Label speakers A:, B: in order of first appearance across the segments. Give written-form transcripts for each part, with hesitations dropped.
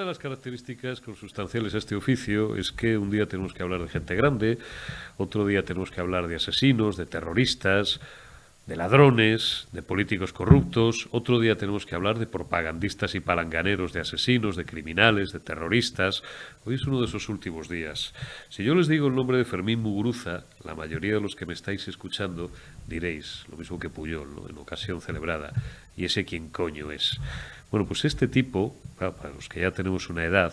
A: de las características consustanciales a este oficio es que un día tenemos que hablar de gente grande, otro día tenemos que hablar de asesinos, de terroristas, de ladrones, de políticos corruptos, otro día tenemos que hablar de propagandistas y palanganeros, de asesinos, de criminales, de terroristas. Hoy es uno de esos últimos días. Si yo les digo el nombre de Fermín Muguruza, la mayoría de los que me estáis escuchando diréis, lo mismo que Puyol, ¿no?, en ocasión celebrada, ¿y ese quién coño es? Bueno, pues este tipo, para los que ya tenemos una edad,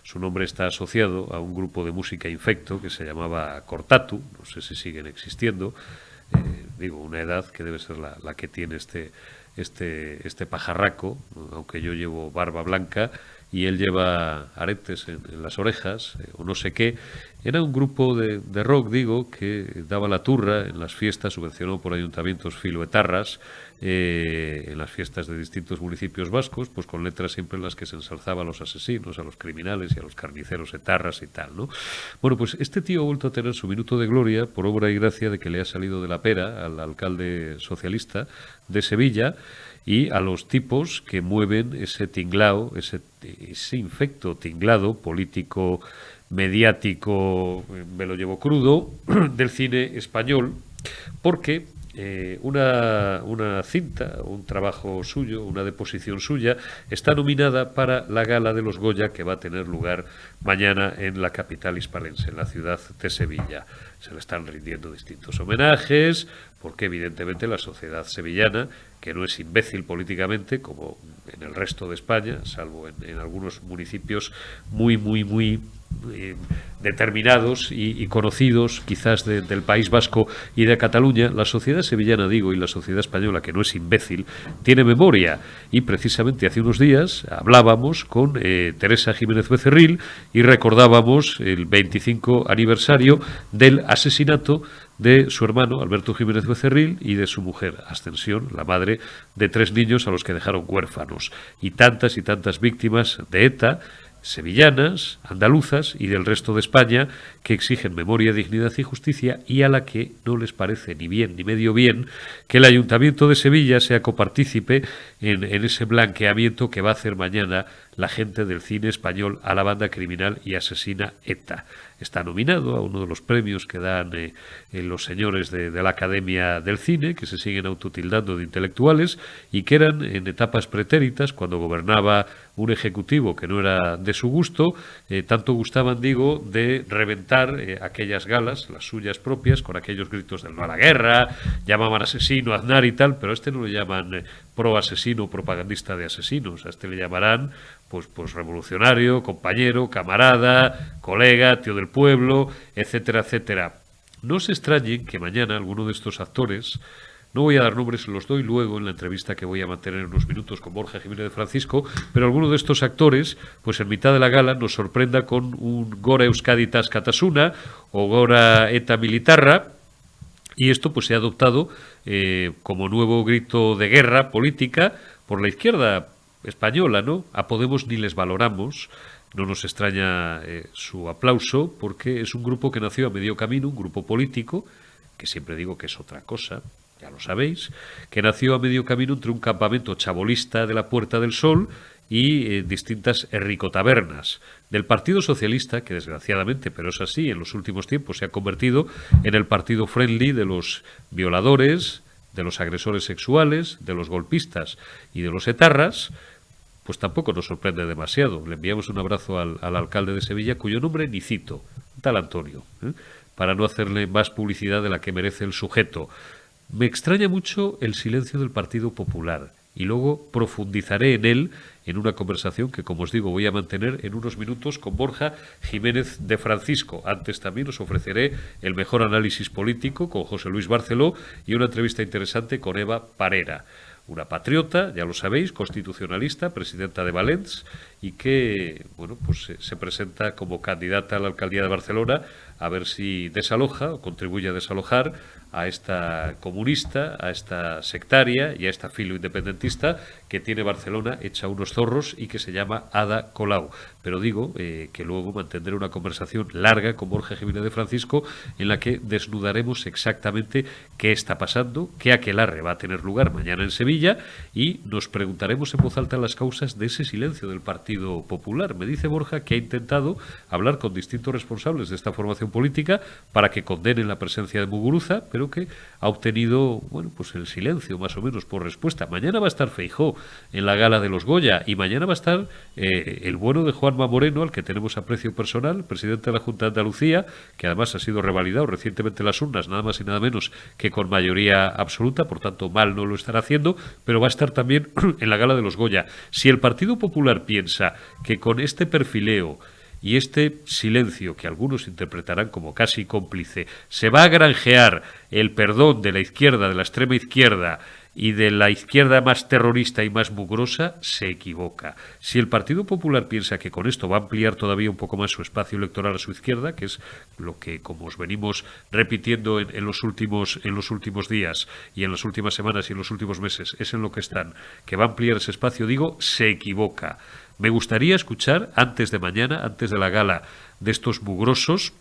A: su nombre está asociado a un grupo de música infecto que se llamaba Cortatu, no sé si siguen existiendo. Digo, una edad que debe ser la que tiene este pajarraco, aunque yo llevo barba blanca y él lleva aretes en las orejas, o no sé qué. Era un grupo de rock, digo, que daba la turra en las fiestas, subvencionado por ayuntamientos filoetarras, en las fiestas de distintos municipios vascos, pues con letras siempre en las que se ensalzaba a los asesinos, a los criminales y a los carniceros etarras y tal, ¿no? Bueno, pues este tío ha vuelto a tener su minuto de gloria por obra y gracia de que le ha salido de la pera al alcalde socialista de Sevilla y a los tipos que mueven ese tinglao, ese infecto tinglado político, mediático, me lo llevo crudo, del cine español, porque una cinta, un trabajo suyo, una deposición suya, está nominada para la gala de los Goya que va a tener lugar mañana en la capital hispalense, en la ciudad de Sevilla. Se le están rindiendo distintos homenajes, porque evidentemente la sociedad sevillana, que no es imbécil políticamente, como en el resto de España, salvo en algunos municipios muy determinados y conocidos quizás del País Vasco y de Cataluña, la sociedad sevillana, digo, y la sociedad española, que no es imbécil, tiene memoria. Y precisamente hace unos días hablábamos con Teresa Jiménez Becerril y recordábamos el 25 aniversario del asesinato de su hermano Alberto Jiménez Becerril y de su mujer Ascensión, la madre de 3 niños a los que dejaron huérfanos, y tantas víctimas de ETA, sevillanas, andaluzas y del resto de España, que exigen memoria, dignidad y justicia, y a la que no les parece ni bien ni medio bien que el Ayuntamiento de Sevilla sea copartícipe en ese blanqueamiento que va a hacer mañana la gente del cine español a la banda criminal y asesina ETA. Está nominado a uno de los premios que dan los señores de la Academia del Cine, que se siguen autotildando de intelectuales y que eran en etapas pretéritas, cuando gobernaba un ejecutivo que no era de su gusto, tanto gustaban, digo, de reventar aquellas galas, las suyas propias, con aquellos gritos del no a la guerra, llamaban asesino, Aznar y tal, pero a este no le llaman pro asesino, propagandista de asesinos, a este le llamarán pues revolucionario, compañero, camarada, colega, tío del pueblo, etcétera, etcétera. No se extrañen que mañana alguno de estos actores, no voy a dar nombres, se los doy luego en la entrevista que voy a mantener en unos minutos con Borja Jiménez de Francisco, pero alguno de estos actores, pues en mitad de la gala nos sorprenda con un Gora Euskaditas Katasuna o Gora Eta Militarra, y esto pues se ha adoptado como nuevo grito de guerra política por la izquierda española, ¿no? A Podemos ni les valoramos. No nos extraña su aplauso, porque es un grupo que nació a medio camino, un grupo político, que siempre digo que es otra cosa, ya lo sabéis, que nació a medio camino entre un campamento chabolista de la Puerta del Sol y distintas erricotabernas del Partido Socialista, que desgraciadamente, pero es así, en los últimos tiempos se ha convertido en el partido friendly de los violadores, de los agresores sexuales, de los golpistas y de los etarras. Pues tampoco nos sorprende demasiado. Le enviamos un abrazo al alcalde de Sevilla, cuyo nombre ni cito, tal Antonio, para no hacerle más publicidad de la que merece el sujeto. Me extraña mucho el silencio del Partido Popular, y luego profundizaré en él en una conversación que, como os digo, voy a mantener en unos minutos con Borja Jiménez de Francisco. Antes también os ofreceré el mejor análisis político con José Luis Barceló y una entrevista interesante con Eva Parera, una patriota, ya lo sabéis, constitucionalista, presidenta de Valents, y que, bueno, pues se presenta como candidata a la alcaldía de Barcelona a ver si desaloja o contribuye a desalojar a esta comunista, a esta sectaria y a esta filo independentista que tiene Barcelona hecha unos zorros y que se llama Ada Colau. Pero digo que luego mantendré una conversación larga con Borja Jiménez de Francisco en la que desnudaremos exactamente qué está pasando, qué aquelarre va a tener lugar mañana en Sevilla y nos preguntaremos en voz alta las causas de ese silencio del Partido Popular. Me dice Borja que ha intentado hablar con distintos responsables de esta formación política para que condenen la presencia de Muguruza, pero que ha obtenido, bueno, pues el silencio más o menos por respuesta. Mañana va a estar Feijóo en la gala de los Goya y mañana va a estar el bueno de Juanma Moreno, al que tenemos aprecio personal, presidente de la Junta de Andalucía, que además ha sido revalidado recientemente en las urnas, nada más y nada menos que con mayoría absoluta, por tanto mal no lo estará haciendo, pero va a estar también en la gala de los Goya. Si el Partido Popular piensa que con este perfileo y este silencio, que algunos interpretarán como casi cómplice, se va a granjear el perdón de la izquierda, de la extrema izquierda y de la izquierda más terrorista y más mugrosa, se equivoca. Si el Partido Popular piensa que con esto va a ampliar todavía un poco más su espacio electoral a su izquierda, que es lo que, como os venimos repitiendo en los últimos días y en las últimas semanas y en los últimos meses, es en lo que están, que va a ampliar ese espacio, digo, se equivoca. Me gustaría escuchar, antes de mañana, antes de la gala de estos mugrosos,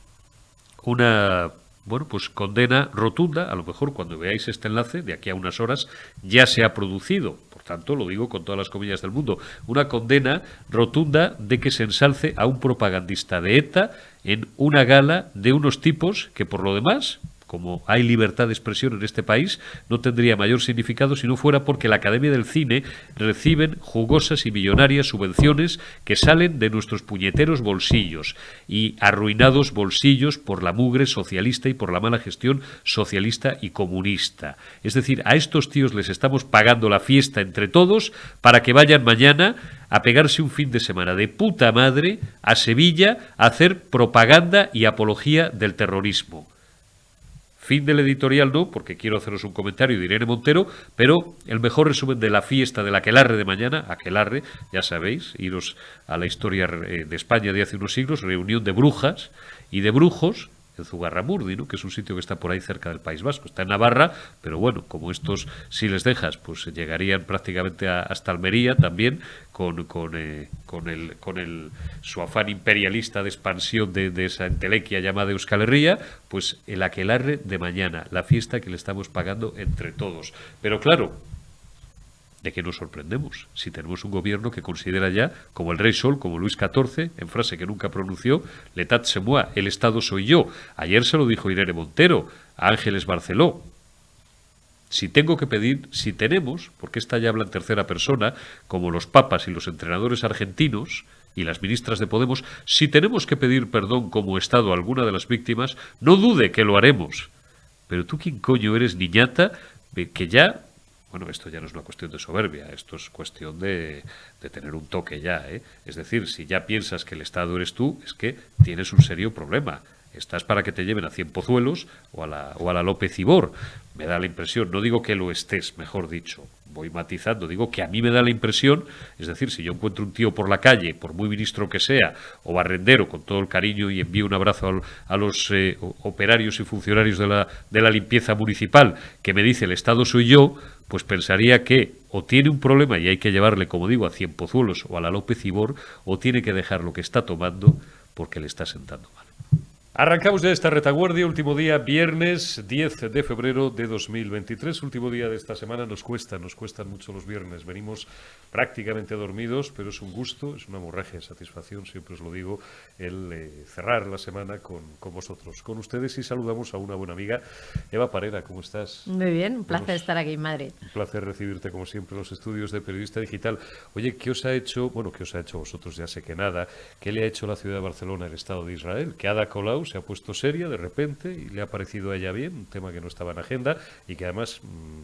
A: una, bueno, pues condena rotunda. A lo mejor cuando veáis este enlace, de aquí a unas horas, ya se ha producido. Por tanto, lo digo con todas las comillas del mundo. Una condena rotunda de que se ensalce a un propagandista de ETA en una gala de unos tipos que, por lo demás, como hay libertad de expresión en este país, no tendría mayor significado si no fuera porque la Academia del Cine reciben jugosas y millonarias subvenciones que salen de nuestros puñeteros bolsillos y arruinados bolsillos por la mugre socialista y por la mala gestión socialista y comunista. Es decir, a estos tíos les estamos pagando la fiesta entre todos para que vayan mañana a pegarse un fin de semana de puta madre a Sevilla a hacer propaganda y apología del terrorismo. Fin del editorial no, porque quiero haceros un comentario de Irene Montero, pero el mejor resumen de la fiesta del aquelarre de mañana, aquelarre, ya sabéis, iros a la historia de España de hace unos siglos, reunión de brujas y de brujos, en Zugarramurdi, ¿no?, que es un sitio que está por ahí cerca del País Vasco. Está en Navarra, pero bueno, como estos, si les dejas, pues llegarían prácticamente hasta Almería también, con su afán imperialista de expansión de esa entelequia llamada Euskal Herria, pues el aquelarre de mañana, la fiesta que le estamos pagando entre todos. Pero claro, ¿de qué nos sorprendemos? Si tenemos un gobierno que considera ya, como el Rey Sol, como Luis XIV, en frase que nunca pronunció, l'état c'est moi, el Estado soy yo. Ayer se lo dijo Irene Montero a Ángeles Barceló. Si tengo que pedir, si tenemos, porque esta ya habla en tercera persona, como los papas y los entrenadores argentinos y las ministras de Podemos, si tenemos que pedir perdón como Estado a alguna de las víctimas, no dude que lo haremos. Pero tú, ¿quién coño eres, niñata, que ya... Bueno, esto ya no es una cuestión de soberbia, esto es cuestión de tener un toque ya, ¿eh? Es decir, si ya piensas que el Estado eres tú, es que tienes un serio problema. Estás para que te lleven a Cienpozuelos o a la López Ibor. Me da la impresión, no digo que lo estés, mejor dicho, voy matizando, digo que a mí me da la impresión, es decir, si yo encuentro un tío por la calle, por muy ministro que sea, o barrendero, con todo el cariño, y envío un abrazo a los operarios y funcionarios de la limpieza municipal, que me dice el Estado soy yo, pues pensaría que o tiene un problema y hay que llevarle, como digo, a Cienpozuelos o a la López Ibor, o tiene que dejar lo que está tomando porque le está sentando mal. Arrancamos ya esta retaguardia, último día, viernes 10 de febrero de 2023, último día de esta semana. Nos cuestan mucho los viernes, venimos prácticamente dormidos, pero es un gusto, es una hemorragia de satisfacción, siempre os lo digo, el cerrar la semana con vosotros, con ustedes, y saludamos a una buena amiga. Eva Parera, ¿cómo estás?
B: Muy bien, un placer estar aquí en Madrid.
A: Un placer recibirte, como siempre, en los estudios de Periodista Digital. Oye, ¿qué os ha hecho, vosotros ya sé que nada, qué le ha hecho la ciudad de Barcelona al Estado de Israel? Que Ada Colau se ha puesto seria de repente y le ha parecido a ella bien, un tema que no estaba en agenda y que además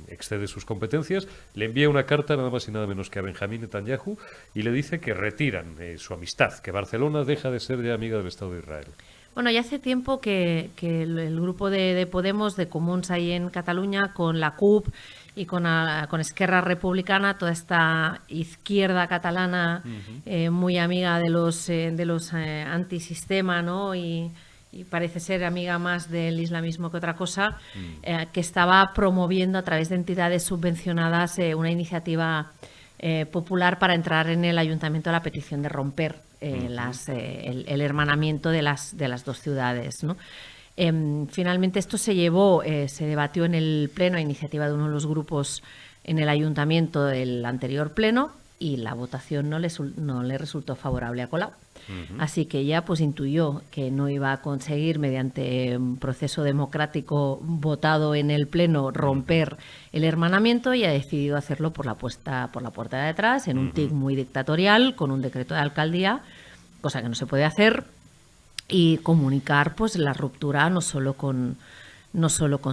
A: excede sus competencias. Le envía una carta nada más y nada menos que a Benjamín Netanyahu y le dice que retiran su amistad, que Barcelona deja de ser ya amiga del Estado de Israel.
B: Bueno, ya hace tiempo que el grupo de Podemos, de Comuns ahí en Cataluña, con la CUP y con Esquerra Republicana, toda esta izquierda catalana muy amiga de los antisistema, ¿no? Y parece ser amiga más del islamismo que otra cosa, que estaba promoviendo a través de entidades subvencionadas una iniciativa popular para entrar en el ayuntamiento a la petición de romper el hermanamiento de las dos ciudades, ¿no? Finalmente esto se debatió en el pleno a iniciativa de uno de los grupos en el ayuntamiento del anterior pleno y la votación no le resultó favorable a Colau. Así que ella pues intuyó que no iba a conseguir mediante un proceso democrático votado en el pleno romper el hermanamiento y ha decidido hacerlo por la puerta de atrás, en un tic muy dictatorial, con un decreto de alcaldía, cosa que no se puede hacer, y comunicar pues la ruptura no solo con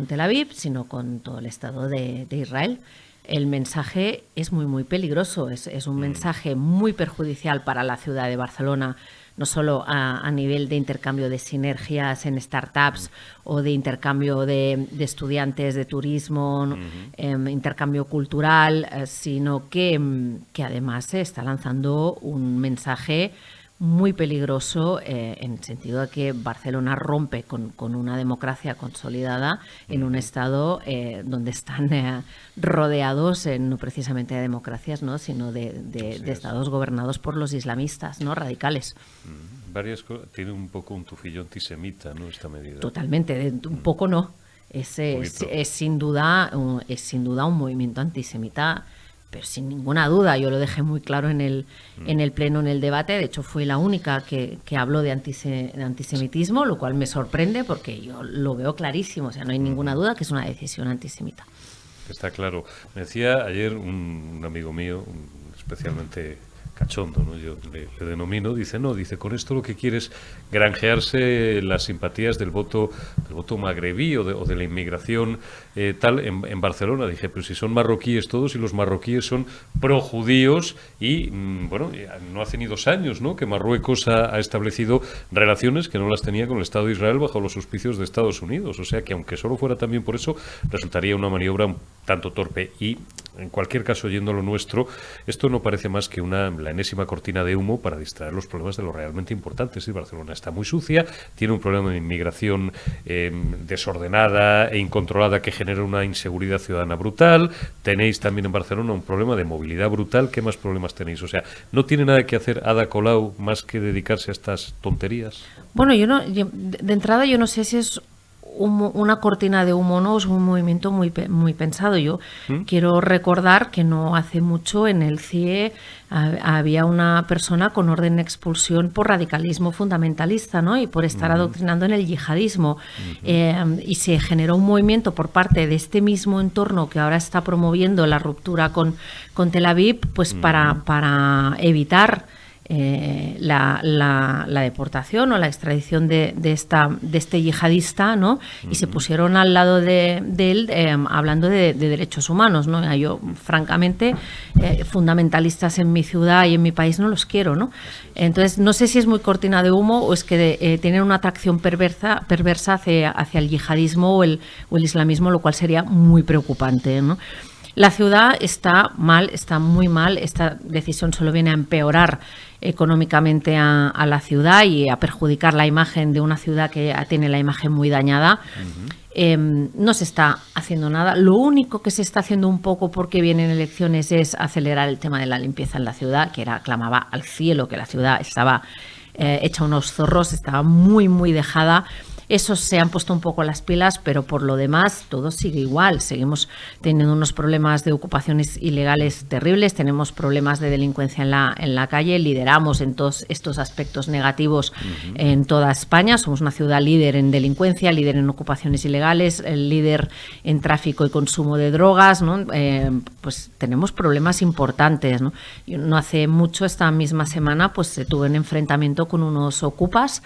B: Tel Aviv, sino con todo el Estado de Israel. El mensaje es muy peligroso, es un mensaje muy perjudicial para la ciudad de Barcelona, no solo a nivel de intercambio de sinergias en startups o de intercambio de estudiantes, de turismo, intercambio cultural, sino que además se está lanzando un mensaje muy peligroso en el sentido de que Barcelona rompe con una democracia consolidada en un estado donde están rodeados no precisamente de democracias, ¿no?, sino de estados gobernados por los islamistas, ¿no?, radicales.
A: Varias cosas. Tiene un poco un tufillo antisemita, ¿no?, esta medida.
B: Totalmente, un poco no. Es sin duda un movimiento antisemita, pero sin ninguna duda. Yo lo dejé muy claro en el pleno, en el debate. De hecho, fui la única que habló de antisemitismo, lo cual me sorprende porque yo lo veo clarísimo. O sea, no hay ninguna duda que es una decisión antisemita.
A: Está claro. Me decía ayer un amigo mío, especialmente cachondo, ¿no?, yo le denomino, dice, con esto lo que quiere es granjearse las simpatías del voto magrebí o de la inmigración en Barcelona. Dije, pero si son marroquíes todos y los marroquíes son projudíos y, bueno, no hace ni 2 años, ¿no?, que Marruecos ha establecido relaciones que no las tenía con el Estado de Israel bajo los auspicios de Estados Unidos. O sea que aunque solo fuera también por eso, resultaría una maniobra un tanto torpe y, en cualquier caso, yendo a lo nuestro, esto no parece más que la enésima cortina de humo para distraer los problemas de lo realmente importante. Sí, Barcelona está muy sucia, tiene un problema de inmigración desordenada e incontrolada que genera una inseguridad ciudadana brutal. Tenéis también en Barcelona un problema de movilidad brutal. ¿Qué más problemas tenéis? O sea, ¿no tiene nada que hacer Ada Colau más que dedicarse a estas tonterías?
B: Bueno, de entrada yo no sé si es una cortina de humo, no, es un movimiento muy pensado. Yo quiero recordar que no hace mucho en el CIE había una persona con orden de expulsión por radicalismo fundamentalista, ¿no?, y por estar adoctrinando en el yihadismo. Y se generó un movimiento por parte de este mismo entorno que ahora está promoviendo la ruptura con Tel Aviv, pues para evitar la deportación o la extradición de este yihadista, ¿no? Y se pusieron al lado de él hablando de derechos humanos, ¿no? Yo, francamente, fundamentalistas en mi ciudad y en mi país no los quiero, ¿no? Entonces, no sé si es muy cortina de humo o es que tienen una atracción perversa hacia el yihadismo o el islamismo, lo cual sería muy preocupante, ¿no? La ciudad está mal, está muy mal. Esta decisión solo viene a empeorar económicamente a la ciudad y a perjudicar la imagen de una ciudad que tiene la imagen muy dañada. No se está haciendo nada. Lo único que se está haciendo un poco porque vienen elecciones es acelerar el tema de la limpieza en la ciudad, que clamaba al cielo que la ciudad estaba hecha unos zorros, estaba muy dejada. Esos se han puesto un poco las pilas, pero por lo demás todo sigue igual. Seguimos teniendo unos problemas de ocupaciones ilegales terribles, tenemos problemas de delincuencia en la calle, lideramos en todos estos aspectos negativos en toda España. Somos una ciudad líder en delincuencia, líder en ocupaciones ilegales, líder en tráfico y consumo de drogas, ¿no? Pues tenemos problemas importantes, ¿no? No hace mucho, esta misma semana, pues se tuvo un enfrentamiento con unos ocupas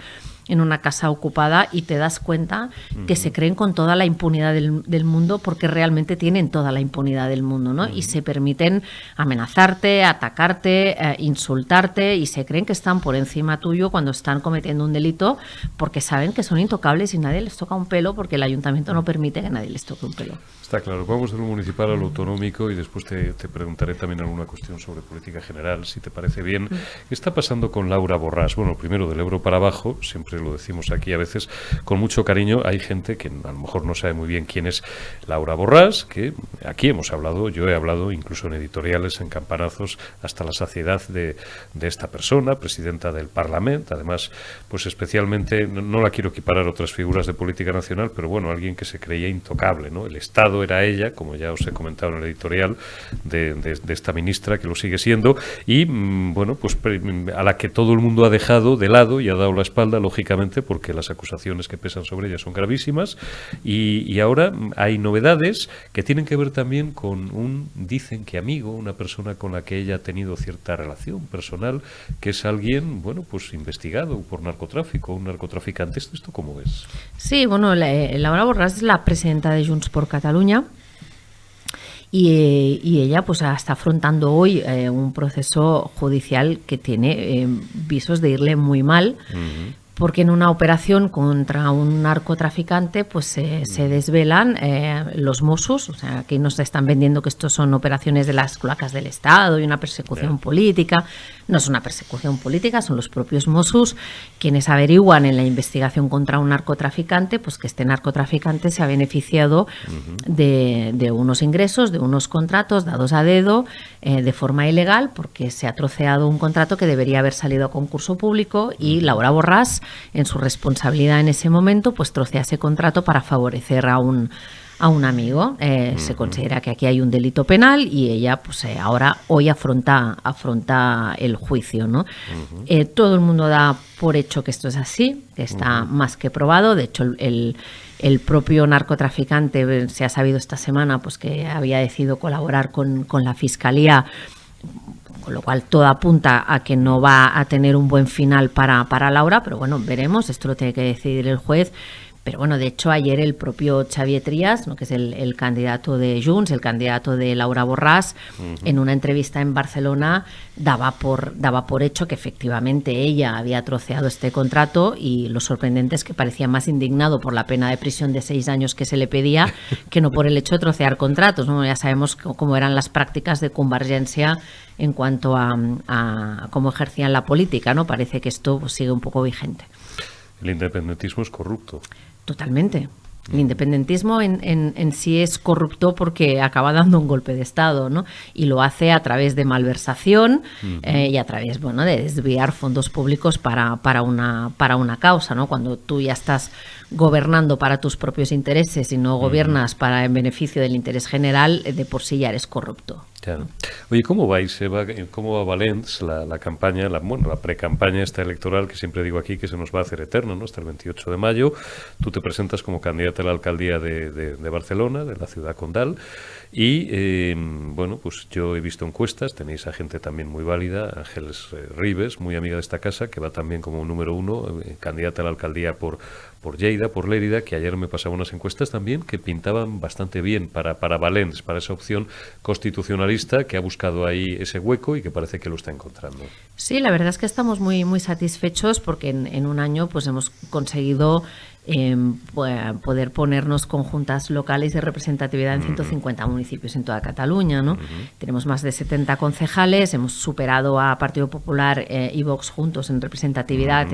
B: en una casa ocupada y te das cuenta que se creen con toda la impunidad del mundo, porque realmente tienen toda la impunidad del mundo, ¿no? Y se permiten amenazarte, atacarte, insultarte, y se creen que están por encima tuyo cuando están cometiendo un delito, porque saben que son intocables y nadie les toca un pelo, porque el ayuntamiento no permite que nadie les toque un pelo.
A: Está claro. Vamos de lo municipal a lo autonómico y después te preguntaré también alguna cuestión sobre política general, si te parece bien. ¿Qué está pasando con Laura Borràs? Bueno, primero, del Ebro para abajo, siempre siempre lo decimos aquí a veces con mucho cariño, hay gente que a lo mejor no sabe muy bien quién es Laura Borràs, que aquí hemos hablado, yo he hablado incluso en editoriales, en campanazos, hasta la saciedad de esta persona, presidenta del Parlamento, además, pues especialmente, no la quiero equiparar a otras figuras de política nacional, pero bueno, alguien que se creía intocable, ¿no? El Estado era ella, como ya os he comentado en el editorial, de esta ministra, que lo sigue siendo, y bueno, pues a la que todo el mundo ha dejado de lado y ha dado la espalda, lógicamente, porque las acusaciones que pesan sobre ella son gravísimas, y ahora hay novedades que tienen que ver también con dicen que amigo, una persona con la que ella ha tenido cierta relación personal, que es alguien, bueno, pues investigado por narcotráfico, un narcotraficante. ¿Esto cómo es?
B: Sí, bueno, Laura Borràs es la presidenta de Junts por Catalunya. Y ella pues está afrontando hoy un proceso judicial que tiene visos de irle muy mal, porque en una operación contra un narcotraficante pues se desvelan los Mossos, o sea, aquí nos están vendiendo que estos son operaciones de las cloacas del Estado y una persecución política. No es una persecución política, son los propios Mossos quienes averiguan en la investigación contra un narcotraficante pues que este narcotraficante se ha beneficiado de unos ingresos, de unos contratos dados a dedo de forma ilegal, porque se ha troceado un contrato que debería haber salido a concurso público y Laura Borràs, en su responsabilidad en ese momento, pues trocea ese contrato para favorecer a un amigo. Se considera que aquí hay un delito penal y ella pues hoy afronta el juicio, ¿no? Todo el mundo da por hecho que esto es así, que está más que probado. De hecho, el propio narcotraficante se ha sabido esta semana pues que había decidido colaborar con la Fiscalía, con lo cual todo apunta a que no va a tener un buen final para Laura, pero bueno, veremos, esto lo tiene que decidir el juez. Pero bueno, de hecho ayer el propio Xavier Trias, ¿no?, que es el candidato de Junts, el candidato de Laura Borràs, en una entrevista en Barcelona daba por hecho que efectivamente ella había troceado este contrato, y lo sorprendente es que parecía más indignado por la pena de prisión de 6 años que se le pedía que no por el hecho de trocear contratos, ¿no? Ya sabemos cómo eran las prácticas de Convergencia en cuanto a cómo ejercían la política, ¿no? Parece que esto pues sigue un poco vigente.
A: El independentismo es corrupto.
B: Totalmente. El independentismo en sí es corrupto porque acaba dando un golpe de Estado, ¿no? Y lo hace a través de malversación y a través, bueno, de desviar fondos públicos para una causa, ¿no? Cuando tú ya estás gobernando para tus propios intereses y no gobiernas en beneficio del interés general, de por sí ya eres corrupto.
A: Claro. Oye, ¿cómo vais, Eva? ¿Cómo va Valens, la campaña, la pre-campaña esta electoral, que siempre digo aquí que se nos va a hacer eterno, ¿no? Hasta el 28 de mayo. Tú te presentas como candidata a la alcaldía de Barcelona, de la ciudad condal, y bueno, pues yo he visto encuestas, tenéis a gente también muy válida, Ángeles Ribes, muy amiga de esta casa, que va también como número 1, candidata a la alcaldía por Lleida, por Lérida, que ayer me pasaba unas encuestas también que pintaban bastante bien para Valens, para esa opción constitucionalista que ha buscado ahí ese hueco y que parece que lo está encontrando.
B: Sí, la verdad es que estamos muy, muy satisfechos porque en un año pues hemos conseguido poder ponernos con juntas locales de representatividad en 150 municipios en toda Cataluña, ¿no? Tenemos más de 70 concejales, hemos superado a Partido Popular y Vox juntos en representatividad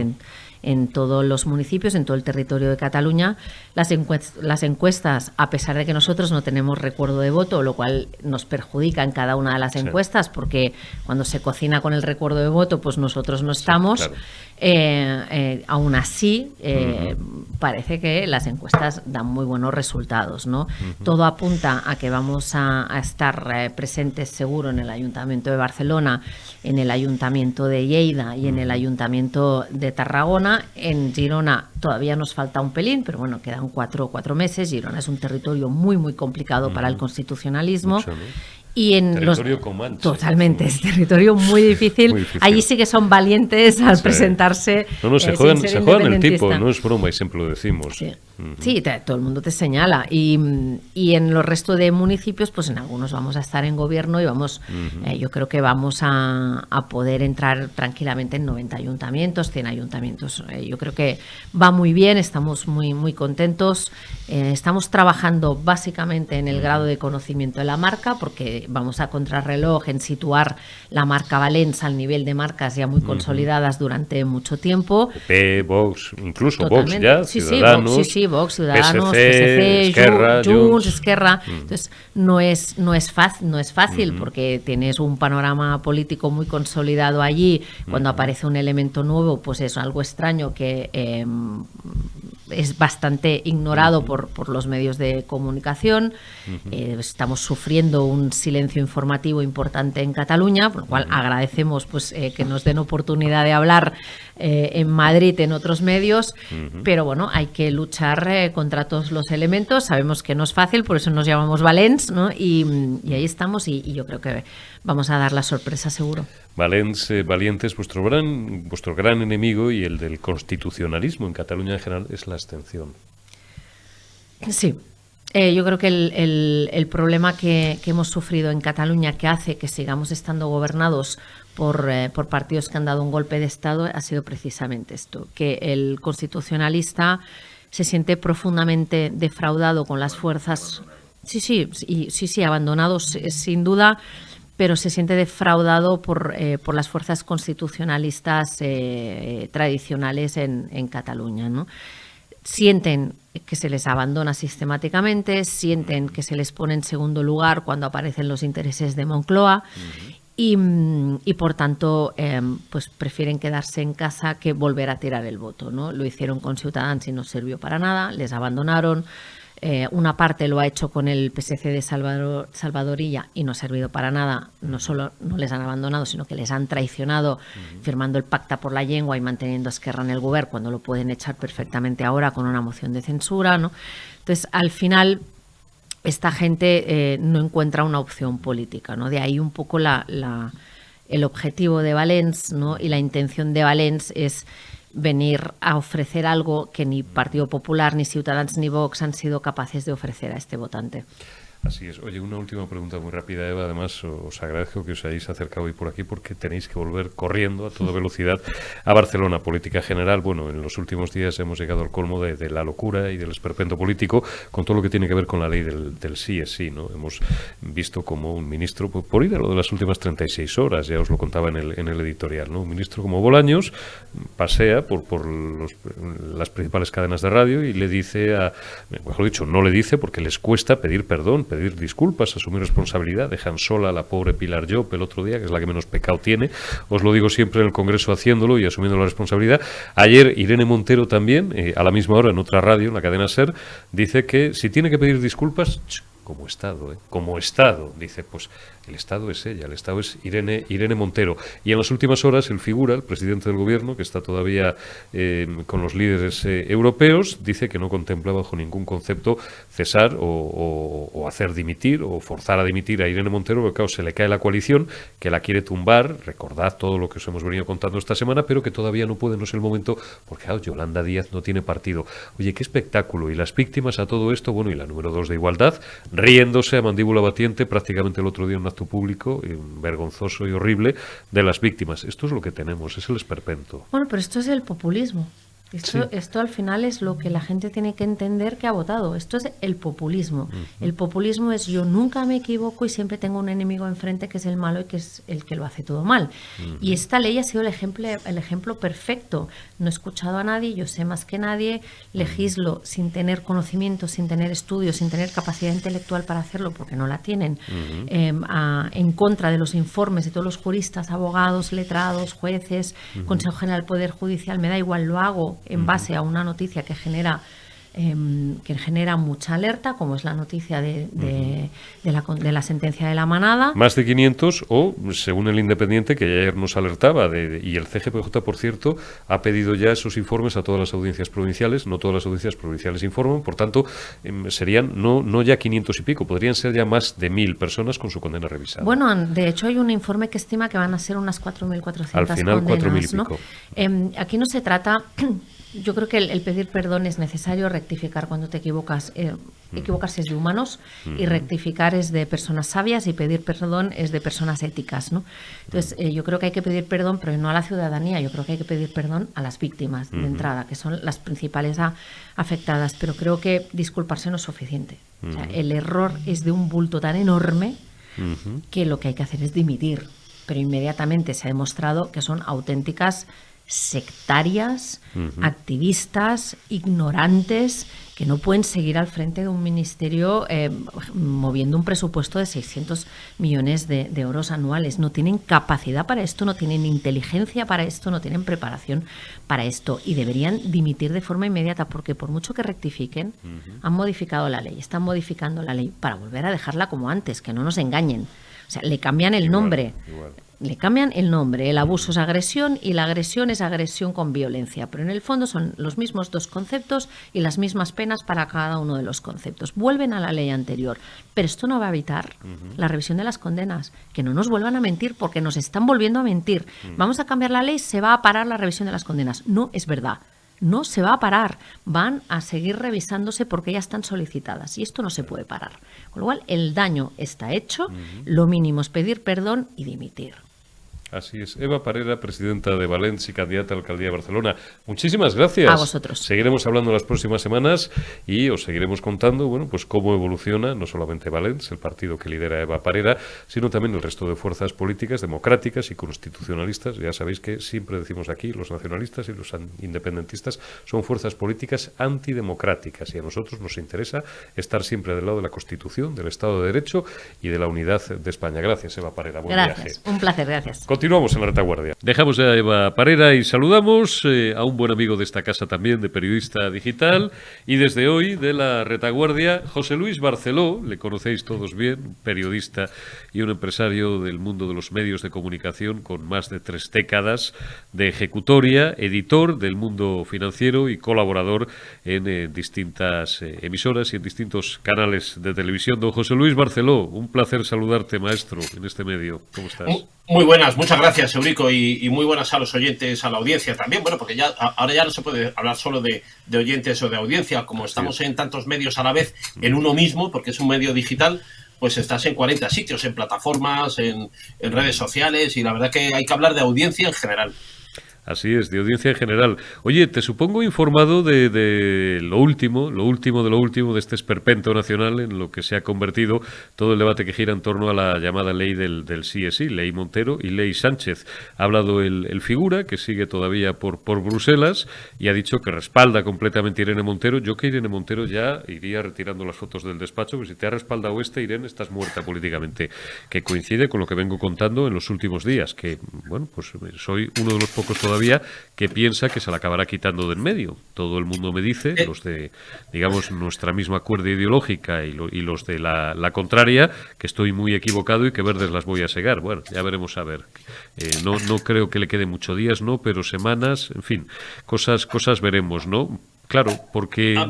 B: en todos los municipios, en todo el territorio de Cataluña. Las encuestas, a pesar de que nosotros no tenemos recuerdo de voto, lo cual nos perjudica en cada una de las encuestas, porque cuando se cocina con el recuerdo de voto, pues nosotros no estamos. Claro. Aún así, parece que las encuestas dan muy buenos resultados, ¿no? Todo apunta a que vamos a estar presentes seguro en el Ayuntamiento de Barcelona, en el Ayuntamiento de Lleida y en el Ayuntamiento de Tarragona. En Girona todavía nos falta un pelín, pero bueno, quedan 4 meses. Girona es un territorio muy, muy complicado para el constitucionalismo. Mucho, ¿no? Y en
A: territorio con mancha.
B: Totalmente, es territorio muy difícil. Muy difícil. Allí sí que son valientes al presentarse.
A: No, se juegan el tipo, no es broma, y siempre lo decimos.
B: Sí. Sí, todo el mundo te señala. Y en los restos de municipios, pues en algunos vamos a estar en gobierno y vamos, yo creo que vamos a poder entrar tranquilamente en 90 ayuntamientos, 100 ayuntamientos. Yo creo que va muy bien, estamos muy, muy contentos. Estamos trabajando básicamente en el grado de conocimiento de la marca, porque vamos a contrarreloj en situar la marca Valens al nivel de marcas ya muy consolidadas durante mucho tiempo.
A: PP, Vox, incluso
B: Totalmente.
A: Vox ya,
B: Sí,
A: Ciudadanos,
B: sí, Vox, Ciudadanos,
A: PSC, Esquerra,
B: Junts, Esquerra. Entonces, no es fácil porque tienes un panorama político muy consolidado allí. Cuando aparece un elemento nuevo, pues es algo extraño que es bastante ignorado por los medios de comunicación. Estamos sufriendo un silencio informativo importante en Cataluña, por lo cual agradecemos pues que nos den oportunidad de hablar en Madrid, en otros medios, pero bueno, hay que luchar contra todos los elementos. Sabemos que no es fácil, por eso nos llamamos Valens, ¿no? Y ahí estamos y yo creo que vamos a dar la sorpresa seguro.
A: Valens, valientes, vuestro gran enemigo y el del constitucionalismo en Cataluña en general es la abstención.
B: Sí. Yo creo que el problema que hemos sufrido en Cataluña, que hace que sigamos estando gobernados por partidos que han dado un golpe de Estado, ha sido precisamente esto, que el constitucionalista se siente profundamente defraudado con las fuerzas, sí, abandonados sin duda, pero se siente defraudado por las fuerzas constitucionalistas tradicionales en Cataluña, ¿no? Sienten que se les abandona sistemáticamente, sienten que se les pone en segundo lugar cuando aparecen los intereses de Moncloa y por tanto pues prefieren quedarse en casa que volver a tirar el voto, ¿no? Lo hicieron con Ciutadans y no sirvió para nada, les abandonaron. Una parte lo ha hecho con el PSC de Salvador Illa y no ha servido para nada. No solo no les han abandonado, sino que les han traicionado firmando el Pacta por la Llengua y manteniendo a Esquerra en el govern cuando lo pueden echar perfectamente ahora con una moción de censura, ¿no? Entonces, al final, esta gente no encuentra una opción política, ¿no? De ahí un poco el objetivo de Valens, ¿no? Y la intención de Valens es venir a ofrecer algo que ni Partido Popular, ni Ciutadans, ni Vox han sido capaces de ofrecer a este votante.
A: Así es. Oye, una última pregunta muy rápida, Eva. Además, os agradezco que os hayáis acercado hoy por aquí porque tenéis que volver corriendo a toda velocidad a Barcelona. Política general, bueno, en los últimos días hemos llegado al colmo de la locura y del esperpento político con todo lo que tiene que ver con la ley del sí es sí, ¿no? Hemos visto como un ministro, por ir a lo de las últimas 36 horas, ya os lo contaba en el editorial, ¿no? Un ministro como Bolaños pasea por las principales cadenas de radio y le dice mejor dicho, no le dice porque les cuesta pedir perdón, pedir disculpas, asumir responsabilidad. Dejan sola a la pobre Pilar Llop el otro día, que es la que menos pecado tiene. Os lo digo siempre en el Congreso haciéndolo y asumiendo la responsabilidad. Ayer Irene Montero también, a la misma hora en otra radio, en la cadena SER, dice que si tiene que pedir disculpas, como Estado, dice, pues el Estado es ella, el Estado es Irene Montero. Y en las últimas horas el presidente del gobierno, que está todavía con los líderes europeos, dice que no contempla bajo ningún concepto cesar o hacer dimitir o forzar a dimitir a Irene Montero, porque claro, se le cae la coalición, que la quiere tumbar, recordad todo lo que os hemos venido contando esta semana, pero que todavía no puede, no es el momento, porque claro, Yolanda Díaz no tiene partido. Oye, qué espectáculo. Y las víctimas a todo esto, bueno, y la número 2 de igualdad, riéndose a mandíbula batiente prácticamente el otro día en un acto público, vergonzoso y horrible, de las víctimas. Esto es lo que tenemos, es el esperpento.
B: Bueno, pero esto es el populismo. Esto al final es lo que la gente tiene que entender que ha votado. Esto es el populismo. El populismo es yo nunca me equivoco y siempre tengo un enemigo enfrente que es el malo y que es el que lo hace todo mal. Y esta ley ha sido el ejemplo perfecto. No he escuchado a nadie, yo sé más que nadie, legislo sin tener conocimiento, sin tener estudios, sin tener capacidad intelectual para hacerlo, porque no la tienen, en contra de los informes de todos los juristas, abogados, letrados, jueces, Consejo General del Poder Judicial, me da igual, lo hago en base a una noticia que genera mucha alerta, como es la noticia de la sentencia de la manada.
A: Más de 500 o, según el Independiente, que ayer nos alertaba, y el CGPJ, por cierto, ha pedido ya esos informes a todas las audiencias provinciales. No todas las audiencias provinciales informan, por tanto, serían no ya 500 y pico, podrían ser ya más de 1.000 personas con su condena revisada.
B: Bueno, de hecho hay un informe que estima que van a ser unas 4.400
A: al final,
B: condenas,
A: 4.000 y pico.
B: ¿no? Aquí no se trata Yo creo que el pedir perdón es necesario, rectificar cuando te equivocas. Equivocarse es de humanos y rectificar es de personas sabias y pedir perdón es de personas éticas, ¿no? Entonces, yo creo que hay que pedir perdón, pero no a la ciudadanía. Yo creo que hay que pedir perdón a las víctimas de entrada, que son las principales afectadas. Pero creo que disculparse no es suficiente. O sea, el error es de un bulto tan enorme que lo que hay que hacer es dimitir. Pero inmediatamente se ha demostrado que son auténticas sectarias, activistas, ignorantes, que no pueden seguir al frente de un ministerio moviendo un presupuesto de 600 millones de euros anuales. No tienen capacidad para esto, no tienen inteligencia para esto, no tienen preparación para esto y deberían dimitir de forma inmediata porque por mucho que rectifiquen, han modificado la ley, están modificando la ley para volver a dejarla como antes, que no nos engañen. O sea, le cambian el nombre. Le cambian el nombre. El abuso es agresión y la agresión es agresión con violencia. Pero en el fondo son los mismos dos conceptos y las mismas penas para cada uno de los conceptos. Vuelven a la ley anterior. Pero esto no va a evitar la revisión de las condenas. Que no nos vuelvan a mentir porque nos están volviendo a mentir. Vamos a cambiar la ley, se va a parar la revisión de las condenas. No es verdad. No se va a parar, van a seguir revisándose porque ya están solicitadas y esto no se puede parar. Con lo cual, el daño está hecho, lo mínimo es pedir perdón y dimitir.
A: Así es. Eva Parera, presidenta de Valens y candidata a la alcaldía de Barcelona. Muchísimas gracias.
B: A vosotros.
A: Seguiremos hablando las próximas semanas y os seguiremos contando, bueno, pues cómo evoluciona no solamente Valens, el partido que lidera Eva Parera, sino también el resto de fuerzas políticas democráticas y constitucionalistas. Ya sabéis que siempre decimos aquí, los nacionalistas y los independentistas son fuerzas políticas antidemocráticas y a nosotros nos interesa estar siempre del lado de la Constitución, del Estado de Derecho y de la unidad de España. Gracias, Eva Parera. Buen
B: viaje.
A: Gracias.
B: Un placer, gracias.
A: Continuamos en la retaguardia. Dejamos a Eva Parera y saludamos a un buen amigo de esta casa también, de periodista digital, y desde hoy de la retaguardia, José Luis Barceló, le conocéis todos bien, periodista y un empresario del mundo de los medios de comunicación con más de 3 décadas de ejecutoria, editor del mundo financiero y colaborador en distintas emisoras y en distintos canales de televisión. Don José Luis Barceló, un placer saludarte, maestro, en este medio. ¿Cómo estás?
C: Muy buenas, muchas gracias, Eurico, y muy buenas a los oyentes, a la audiencia también. Bueno, porque ahora ya no se puede hablar solo de oyentes o de audiencia, como estamos en tantos medios a la vez, en uno mismo, porque es un medio digital, pues estás en 40 sitios, en plataformas, en redes sociales, y la verdad que hay que hablar de audiencia en general.
A: Así es, de audiencia en general. Oye, te supongo informado de lo último de este esperpento nacional en lo que se ha convertido todo el debate que gira en torno a la llamada ley del sí es sí, ley Montero y ley Sánchez. Ha hablado el figura, que sigue todavía por Bruselas, y ha dicho que respalda completamente a Irene Montero. Yo que Irene Montero ya iría retirando las fotos del despacho, porque si te ha respaldado Irene, estás muerta políticamente, que coincide con lo que vengo contando en los últimos días, que, bueno, pues soy uno de los pocos todavía que piensa que se la acabará quitando de en medio. Todo el mundo me dice, los de, digamos, nuestra misma cuerda ideológica y los de la contraria, que estoy muy equivocado y que verdes las voy a segar. Bueno, ya veremos a ver. No creo que le quede muchos días, ¿no? Pero semanas, en fin, cosas veremos, ¿no? Claro, porque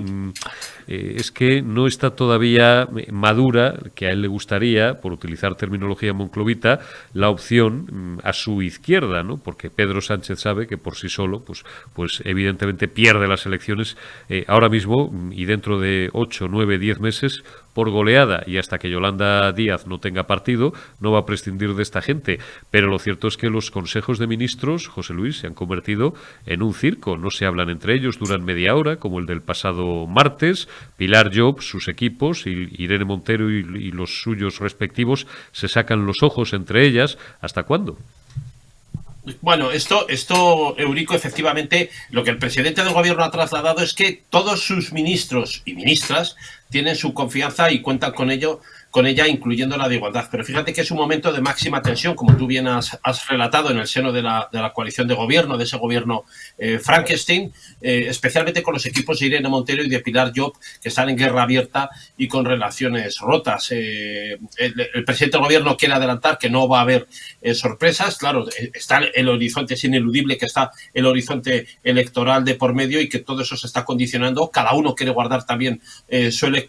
A: es que no está todavía madura, que a él le gustaría, por utilizar terminología monclovita, la opción a su izquierda, ¿no? Porque Pedro Sánchez sabe que por sí solo, pues evidentemente pierde las elecciones ahora mismo y dentro de 8, 9, 10 meses por goleada, y hasta que Yolanda Díaz no tenga partido, no va a prescindir de esta gente. Pero lo cierto es que los consejos de ministros, José Luis, se han convertido en un circo. No se hablan entre ellos, duran media hora, como el del pasado martes. Pilar Llop, sus equipos, y Irene Montero y los suyos respectivos se sacan los ojos entre ellas. ¿Hasta cuándo?
C: Bueno, esto, Eurico, efectivamente, lo que el presidente del gobierno ha trasladado es que todos sus ministros y ministras tienen su confianza y cuentan con ella, incluyendo la de igualdad. Pero fíjate que es un momento de máxima tensión, como tú bien has relatado, en el seno de la coalición de gobierno, de ese gobierno Frankenstein, especialmente con los equipos de Irene Montero y de Pilar Llop, que están en guerra abierta y con relaciones rotas. El presidente del gobierno quiere adelantar que no va a haber sorpresas. Claro, está el horizonte, es ineludible que está el horizonte electoral de por medio y que todo eso se está condicionando. Cada uno quiere guardar también su electorado.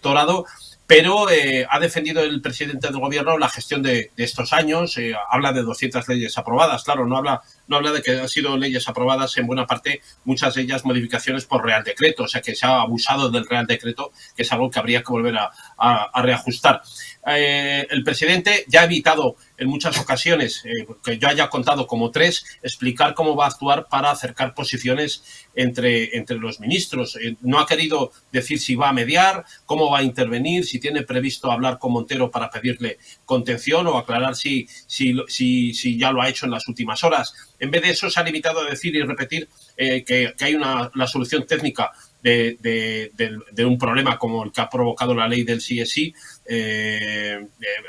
C: Pero ha defendido el presidente del gobierno la gestión de estos años, habla de 200 leyes aprobadas, claro, no habla no habla de que han sido leyes aprobadas en buena parte, muchas de ellas modificaciones por Real Decreto, o sea que se ha abusado del Real Decreto, que es algo que habría que volver a reajustar. El presidente ya ha evitado en muchas ocasiones, que yo haya contado como 3, explicar cómo va a actuar para acercar posiciones entre los ministros. No ha querido decir si va a mediar, cómo va a intervenir, si tiene previsto hablar con Montero para pedirle contención o aclarar si ya lo ha hecho en las últimas horas. En vez de eso, se ha limitado a decir y repetir que hay la solución técnica de un problema como el que ha provocado la ley del sí es sí.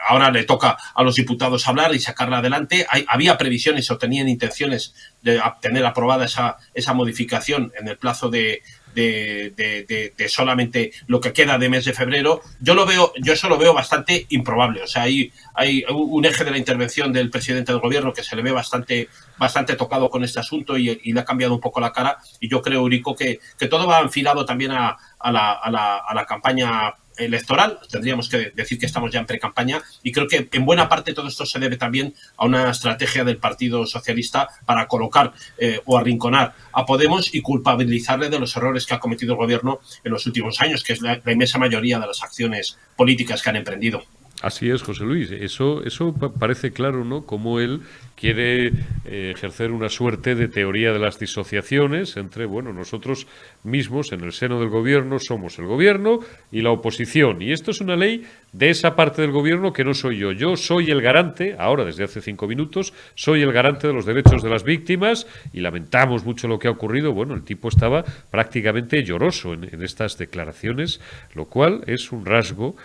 C: Ahora le toca a los diputados hablar y sacarla adelante. Había previsiones o tenían intenciones de tener aprobada esa modificación en el plazo de solamente lo que queda de mes de febrero. Yo eso lo veo bastante improbable. O sea, hay un eje de la intervención del presidente del gobierno que se le ve bastante tocado con este asunto y le ha cambiado un poco la cara, y yo creo, Eurico, que todo va enfilado también a la campaña electoral. Tendríamos que decir que estamos ya en pre-campaña, y creo que en buena parte todo esto se debe también a una estrategia del Partido Socialista para colocar o arrinconar a Podemos y culpabilizarle de los errores que ha cometido el gobierno en los últimos años, que es la inmensa mayoría de las acciones políticas que han emprendido.
A: Así es, José Luis. Eso parece claro, ¿no? Cómo él quiere ejercer una suerte de teoría de las disociaciones entre, bueno, nosotros mismos en el seno del gobierno somos el gobierno y la oposición. Y esto es una ley de esa parte del gobierno que no soy yo. Yo soy el garante, ahora desde hace 5 minutos, soy el garante de los derechos de las víctimas, y lamentamos mucho lo que ha ocurrido. Bueno, el tipo estaba prácticamente lloroso en estas declaraciones, lo cual es un rasgo.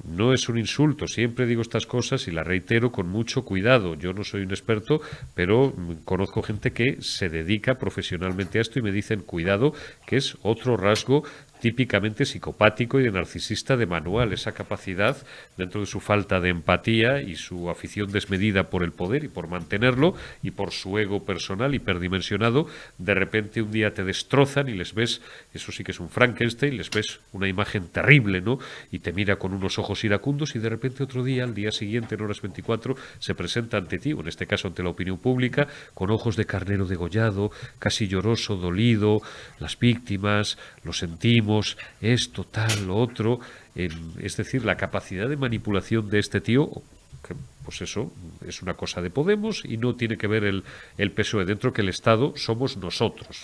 A: No es un insulto, siempre digo estas cosas y las reitero con mucho cuidado. Yo no soy un experto, pero conozco gente que se dedica profesionalmente a esto y me dicen cuidado, que es otro rasgo típicamente psicopático y de narcisista de manual, esa capacidad, dentro de su falta de empatía y su afición desmedida por el poder y por mantenerlo, y por su ego personal hiperdimensionado, de repente un día te destrozan y les ves, eso sí que es un Frankenstein, les ves una imagen terrible, ¿no? Y te mira con unos ojos iracundos, y de repente otro día, al día siguiente, en horas 24, se presenta ante ti, o en este caso ante la opinión pública, con ojos de carnero degollado, casi lloroso, dolido, las víctimas, lo sentimos, esto, tal, lo otro. Es decir, la capacidad de manipulación de este tío, que, pues eso, es una cosa de Podemos y no tiene que ver el PSOE. Dentro que el Estado somos nosotros,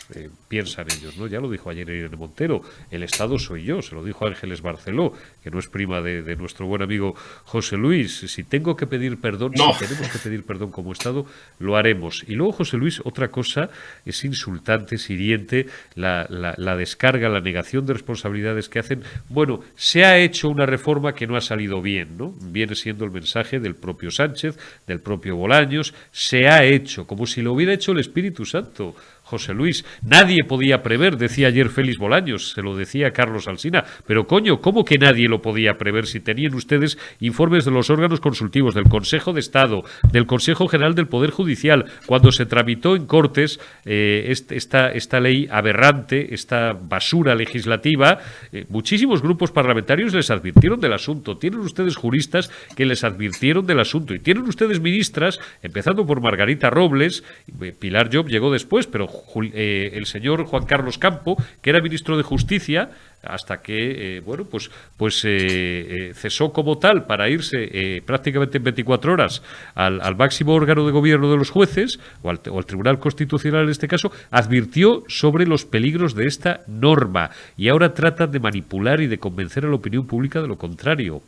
A: piensan ellos, ¿no? Ya lo dijo ayer Irene Montero, el Estado soy yo, se lo dijo Ángeles Barceló, que no es prima de nuestro buen amigo José Luis. Si tengo que pedir perdón,
C: no.
A: Si tenemos que pedir perdón como Estado, lo haremos. Y luego, José Luis, otra cosa, es insultante, es hiriente, la descarga, la negación de responsabilidades que hacen. Bueno, se ha hecho una reforma que no ha salido bien, ¿no? Viene siendo el mensaje del propio Sánchez, del propio Bolaños. Se ha hecho, como si lo hubiera hecho el Espíritu Santo. José Luis, nadie podía prever, decía ayer Félix Bolaños, se lo decía Carlos Alsina, pero coño, ¿cómo que nadie lo podía prever si tenían ustedes informes de los órganos consultivos, del Consejo de Estado, del Consejo General del Poder Judicial, cuando se tramitó en Cortes esta ley aberrante, esta basura legislativa? Muchísimos grupos parlamentarios les advirtieron del asunto, tienen ustedes juristas que les advirtieron del asunto, y tienen ustedes ministras, empezando por Margarita Robles, Pilar Llop llegó después, pero el señor Juan Carlos Campo, que era ministro de Justicia, hasta que cesó como tal para irse prácticamente en 24 horas al máximo órgano de gobierno de los jueces, o al Tribunal Constitucional en este caso, advirtió sobre los peligros de esta norma, y ahora tratan de manipular y de convencer a la opinión pública de lo contrario.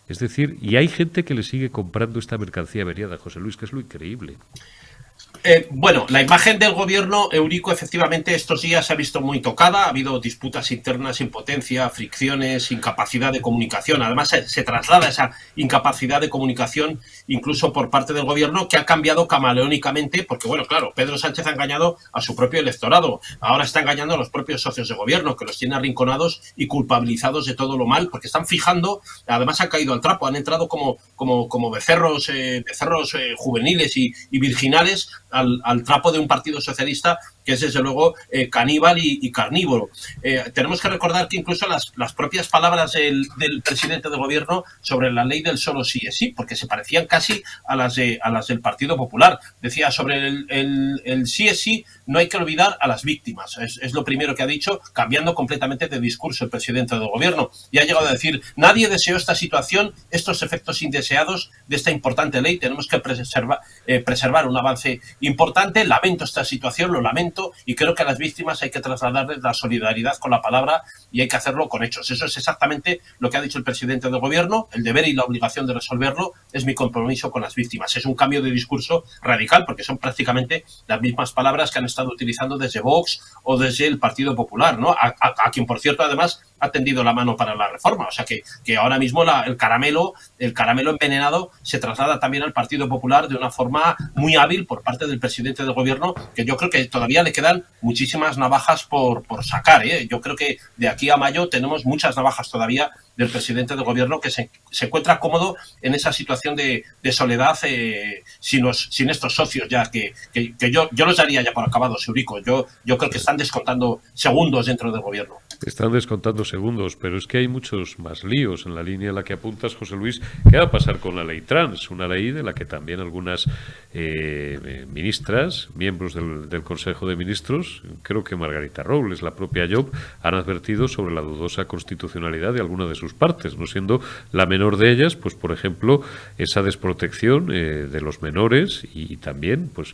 A: Es decir, y hay gente que le sigue comprando esta mercancía averiada, José Luis, que es lo increíble.
C: Bueno, la imagen del gobierno, Eurico, efectivamente estos días se ha visto muy tocada, ha habido disputas internas, impotencia, fricciones, incapacidad de comunicación. Además se traslada esa incapacidad de comunicación incluso por parte del gobierno, que ha cambiado camaleónicamente, porque bueno, claro, Pedro Sánchez ha engañado a su propio electorado, ahora está engañando a los propios socios de gobierno, que los tiene arrinconados y culpabilizados de todo lo mal, porque están fijando, además han caído al trapo, han entrado como becerros juveniles y virginales al trapo de un partido socialista que es desde luego caníbal y carnívoro. Tenemos que recordar que incluso las propias palabras del presidente del gobierno sobre la ley del solo sí es sí, porque se parecían casi a las del Partido Popular. Decía sobre el sí es sí, no hay que olvidar a las víctimas. Es lo primero que ha dicho, cambiando completamente de discurso el presidente del gobierno. Y ha llegado a decir, nadie deseó esta situación, estos efectos indeseados de esta importante ley. Tenemos que preservar un avance importante. Lamento esta situación, lo lamento, y creo que a las víctimas hay que trasladarles la solidaridad con la palabra y hay que hacerlo con hechos. Eso es exactamente lo que ha dicho el presidente del gobierno. El deber y la obligación de resolverlo es mi compromiso con las víctimas. Es un cambio de discurso radical porque son prácticamente las mismas palabras que han estado utilizando desde Vox o desde el Partido Popular, ¿no? A quien, por cierto, además ha tendido la mano para la reforma. O sea que ahora mismo el caramelo envenenado se traslada también al Partido Popular de una forma muy hábil por parte del presidente del gobierno, que yo creo que todavía le quedan muchísimas navajas por sacar, ¿eh? Yo creo que de aquí a mayo tenemos muchas navajas todavía del presidente del gobierno, que se encuentra cómodo en esa situación de soledad sin estos socios ya, que yo los daría ya por acabados, Eurico. Yo creo que están descontando segundos dentro del gobierno.
A: Están descontando segundos, pero es que hay muchos más líos en la línea en la que apuntas, José Luis. ¿Qué va a pasar con la ley trans? Una ley de la que también algunas ministras, miembros del Consejo de Ministros, creo que Margarita Robles, la propia Job, han advertido sobre la dudosa constitucionalidad de alguna de sus partes, no siendo la menor de ellas, pues por ejemplo, esa desprotección de los menores y también pues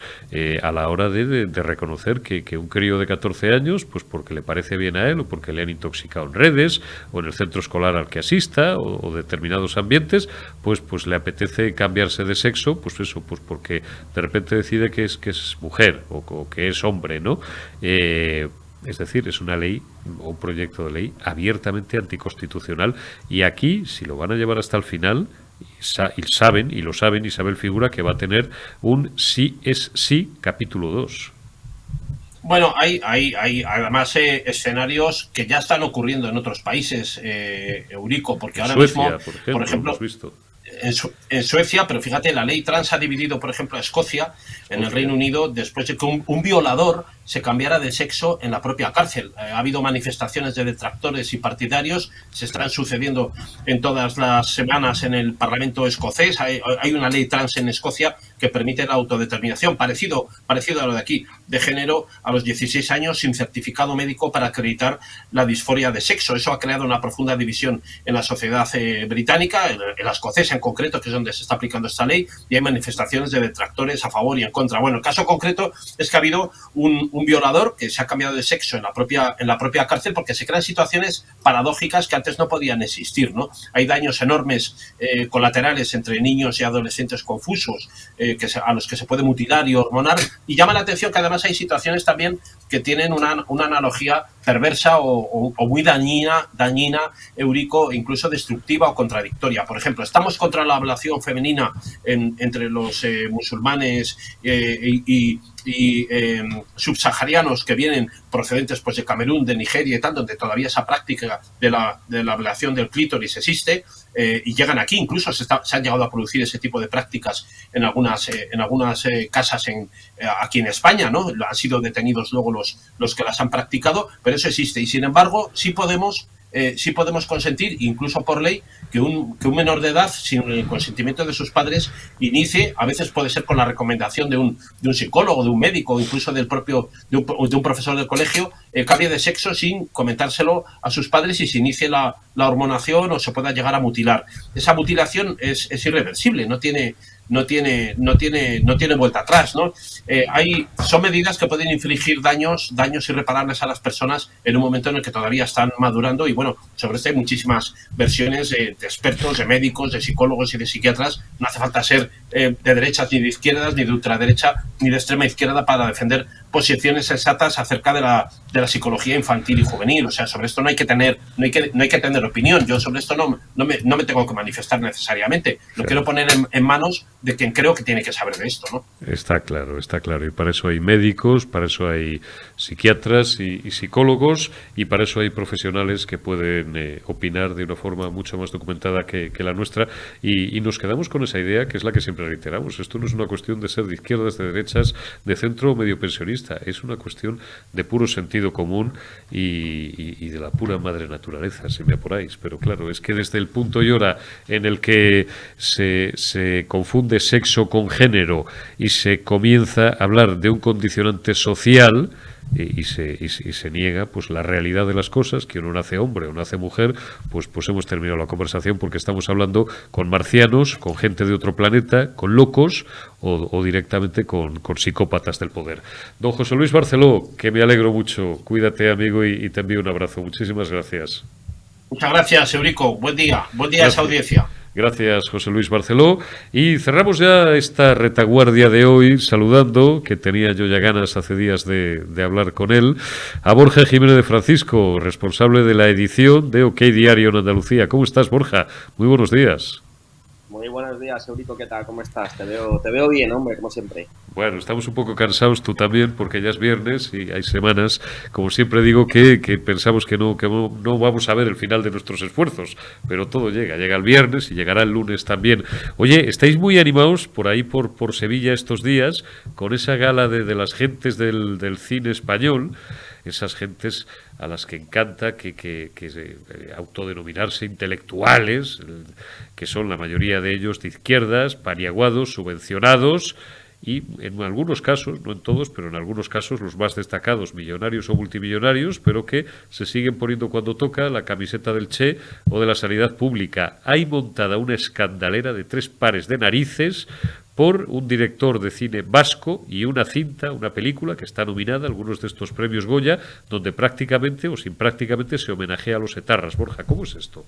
A: a la hora de reconocer que un crío de 14 años, pues porque le parece bien a él o porque le han intoxicado en redes o en el centro escolar al que asista o determinados ambientes, pues le apetece cambiarse de sexo, pues eso, pues porque de repente decide que es mujer o que es hombre, ¿no? Es decir, es una ley o un proyecto de ley abiertamente anticonstitucional, y aquí, si lo van a llevar hasta el final, y lo saben, Isabel figura que va a tener un sí es sí capítulo 2.
C: Bueno, hay además escenarios que ya están ocurriendo en otros países, Eurico, porque ahora
A: Suecia,
C: mismo,
A: por ejemplo,
C: hemos visto en Suecia, pero fíjate, la ley trans ha dividido, por ejemplo, a Escocia, en el Reino Unido, después de que un violador se cambiara de sexo en la propia cárcel. Ha habido manifestaciones de detractores y partidarios, se están sucediendo en todas las semanas en el Parlamento escocés. Hay una ley trans en Escocia que permite la autodeterminación, parecido a lo de aquí, de género a los 16 años sin certificado médico para acreditar la disforia de sexo. Eso ha creado una profunda división en la sociedad británica, en la escocesa en concreto, que es donde se está aplicando esta ley, y hay manifestaciones de detractores a favor y en contra. Bueno, el caso concreto es que ha habido un violador que se ha cambiado de sexo en la propia cárcel, porque se crean situaciones paradójicas que antes no podían existir, ¿no? Hay daños enormes colaterales entre niños y adolescentes confusos a los que se puede mutilar y hormonar, y llama la atención que además hay situaciones también que tienen una analogía perversa o muy dañina, Eurico, incluso destructiva o contradictoria. Por ejemplo, estamos contra la ablación femenina entre los musulmanes y subsaharianos que vienen procedentes pues de Camerún, de Nigeria y tal, donde todavía esa práctica de la ablación del clítoris existe, y llegan aquí, incluso se han llegado a producir ese tipo de prácticas en algunas casas aquí en España, ¿no? Han sido detenidos luego los que las han practicado, pero eso existe, y sin embargo sí podemos consentir, incluso por ley, que un menor de edad, sin el consentimiento de sus padres, inicie, a veces puede ser con la recomendación de un psicólogo, de un médico, incluso de un profesor del colegio, cambie de sexo sin comentárselo a sus padres y se inicie la hormonación o se pueda llegar a mutilar. Esa mutilación es irreversible, no tiene vuelta atrás, ¿no? Son medidas que pueden infligir daños irreparables a las personas en un momento en el que todavía están madurando, y bueno, sobre esto hay muchísimas versiones de expertos, de médicos, de psicólogos y de psiquiatras. No hace falta ser de derechas ni de izquierdas, ni de ultraderecha, ni de extrema izquierda para defender posiciones exactas acerca de la psicología infantil y juvenil. O sea, sobre esto no hay que tener opinión. Yo sobre esto no me tengo que manifestar necesariamente. Lo quiero poner en manos de quien creo que tiene que saber de esto, ¿no?
A: Está claro. Y para eso hay médicos, para eso hay psiquiatras y psicólogos, y para eso hay profesionales que pueden opinar de una forma mucho más documentada que la nuestra, y nos quedamos con esa idea que es la que siempre reiteramos. Esto no es una cuestión de ser de izquierdas, de derechas, de centro o medio pensionista. vista, es una cuestión de puro sentido común y de la pura madre naturaleza, si me apuráis. Pero claro, es que desde el punto y hora en el que se confunde sexo con género y se comienza a hablar de un condicionante social, y se niega pues la realidad de las cosas, que uno nace hombre o nace mujer, pues hemos terminado la conversación, porque estamos hablando con marcianos, con gente de otro planeta, con locos o directamente con psicópatas del poder. Don José Luis Barceló, que me alegro mucho, cuídate, amigo, y te envío un abrazo. Muchísimas gracias.
C: Muchas gracias, Eurico. Buen día a esa audiencia.
A: Gracias, José Luis Barceló. Y cerramos ya esta retaguardia de hoy saludando, que tenía yo ya ganas hace días de hablar con él, a Borja Jiménez de Francisco, responsable de la edición de OK Diario en Andalucía. ¿Cómo estás, Borja? Muy buenos días.
D: Muy buenos días, Eurico, ¿qué tal? ¿Cómo estás? Te veo bien, hombre, como siempre.
A: Bueno, estamos un poco cansados, tú también, porque ya es viernes y hay semanas, como siempre digo, que pensamos que no vamos a ver el final de nuestros esfuerzos, pero todo llega el viernes y llegará el lunes también. Oye, estáis muy animados por ahí, por Sevilla estos días, con esa gala de las gentes del cine español, esas gentes a las que encanta que autodenominarse intelectuales, que son la mayoría de ellos de izquierdas, paniaguados, subvencionados, y en algunos casos, no en todos, pero en algunos casos los más destacados, millonarios o multimillonarios, pero que se siguen poniendo cuando toca la camiseta del Che o de la sanidad pública. Hay montada una escandalera de 3 pares de narices por un director de cine vasco y una cinta, una película que está nominada a algunos de estos premios Goya, donde prácticamente o sin prácticamente se homenajea a los etarras. Borja, ¿cómo es esto?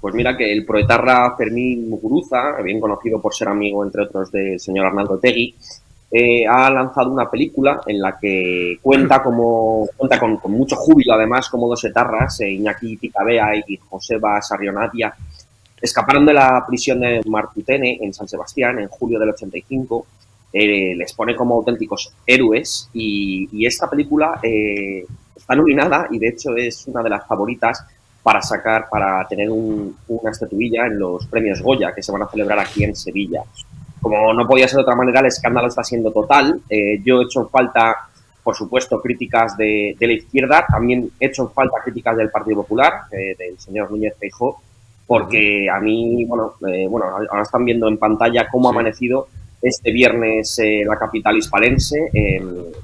D: Pues mira que el proetarra Fermín Muguruza, bien conocido por ser amigo, entre otros, del señor Arnaldo Otegi, ha lanzado una película en la que cuenta con mucho júbilo, además, como 2 etarras, Iñaki Picabea y Joseba Sarrionatia, escaparon de la prisión de Martutene, en San Sebastián, en julio del 85. Les pone como auténticos héroes, y esta película está nominada, y de hecho es una de las favoritas para tener una estatuilla en los premios Goya, que se van a celebrar aquí en Sevilla. Como no podía ser de otra manera, el escándalo está siendo total. Yo he hecho en falta, por supuesto, críticas de la izquierda, también he hecho en falta críticas del Partido Popular, del señor Núñez Feijóo, porque a mí, ahora están viendo en pantalla cómo ha amanecido este viernes la capital hispalense.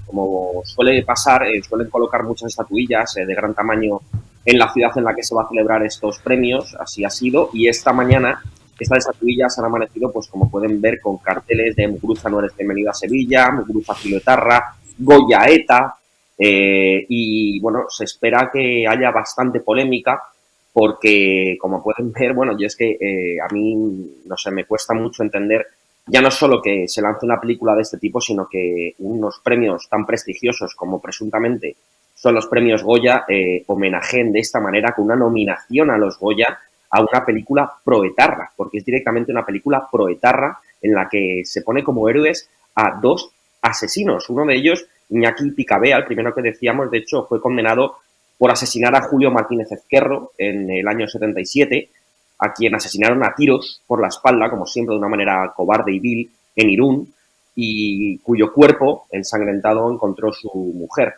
D: Como suele pasar, suelen colocar muchas estatuillas de gran tamaño en la ciudad en la que se va a celebrar estos premios, así ha sido, y esta mañana estas estatuillas han amanecido, pues como pueden ver, con carteles de Muguruza no eres bienvenido a Sevilla, Muguruza filoetarra, Goya ETA, y bueno, se espera que haya bastante polémica, porque como pueden ver, bueno, yo es que a mí, no sé, me cuesta mucho entender ya no solo que se lance una película de este tipo, sino que unos premios tan prestigiosos como presuntamente son los premios Goya, homenajeen de esta manera, con una nominación a los Goya, a una película proetarra, porque es directamente una película proetarra en la que se pone como héroes a 2 asesinos. Uno de ellos, Iñaki Picabea, el primero que decíamos, de hecho fue condenado por asesinar a Julio Martínez Ezquerro en el año 77, a quien asesinaron a tiros por la espalda, como siempre, de una manera cobarde y vil, en Irún, y cuyo cuerpo ensangrentado encontró su mujer.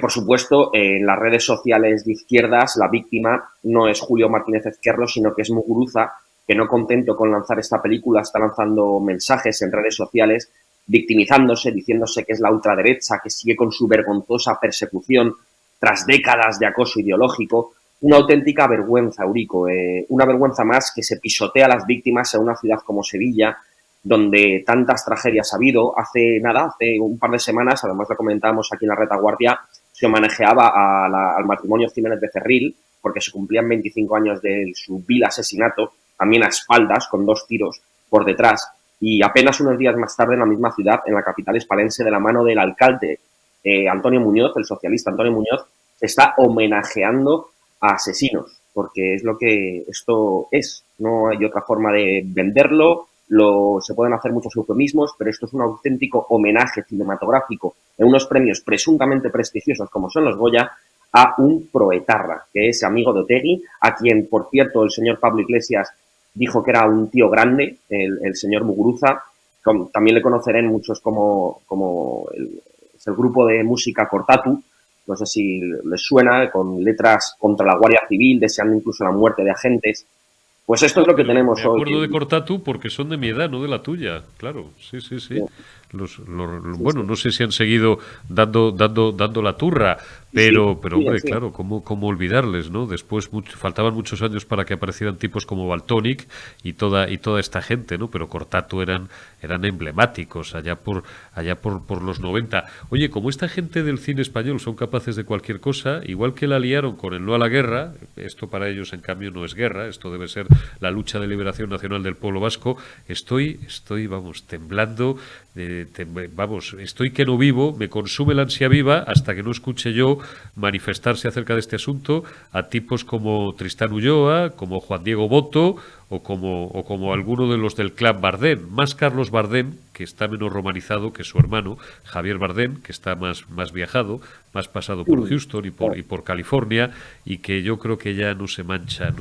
D: Por supuesto, en las redes sociales de izquierdas, la víctima no es Julio Martínez Ezquerro, sino que es Muguruza, que, no contento con lanzar esta película, está lanzando mensajes en redes sociales victimizándose, diciéndose que es la ultraderecha, que sigue con su vergonzosa persecución tras décadas de acoso ideológico. Una auténtica vergüenza, Eurico, una vergüenza más que se pisotea a las víctimas en una ciudad como Sevilla, donde tantas tragedias ha habido. Hace un par de semanas, además lo comentábamos aquí en la retaguardia, se homenajeaba al matrimonio Jiménez Becerril, porque se cumplían 25 años de su vil asesinato, también a espaldas, con 2 tiros por detrás, y apenas unos días más tarde en la misma ciudad, en la capital hispalense, de la mano del alcalde Antonio Muñoz, el socialista Antonio Muñoz, se está homenajeando a asesinos, porque es lo que esto es, no hay otra forma de venderlo. Se pueden hacer muchos eufemismos, pero esto es un auténtico homenaje cinematográfico en unos premios presuntamente prestigiosos como son los Goya, a un proetarra, que es amigo de Otegi, a quien, por cierto, el señor Pablo Iglesias dijo que era un tío grande, el señor Muguruza. También le conocerán muchos como el grupo de música Cortatu, no sé si les suena, con letras contra la Guardia Civil, deseando incluso la muerte de agentes. Pues esto es lo que tenemos
A: Me
D: hoy.
A: acuerdo de Cortatu porque son de mi edad, no de la tuya. Claro, sí, sí, sí. Bueno, no sé si han seguido dando la turra, pero hombre,
D: sí.
A: claro, ¿cómo olvidarles, ¿no? Después faltaban muchos años para que aparecieran tipos como Valtonyc y toda esta gente, ¿no? Pero Cortatu eran emblemáticos allá por los 90. Oye, como esta gente del cine español son capaces de cualquier cosa, igual que la liaron con el no a la guerra, esto para ellos en cambio no es guerra, esto debe ser la lucha de liberación nacional del pueblo vasco, estoy vamos, temblando, estoy que no vivo, me consume la ansia viva hasta que no escuche yo manifestarse acerca de este asunto a tipos como Tristán Ulloa, como Juan Diego Boto o como alguno de los del clan Bardem, más Carlos Bardem, que está menos romanizado que su hermano Javier Bardem, que está más viajado, más pasado por Houston y por California, y que yo creo que ya no se mancha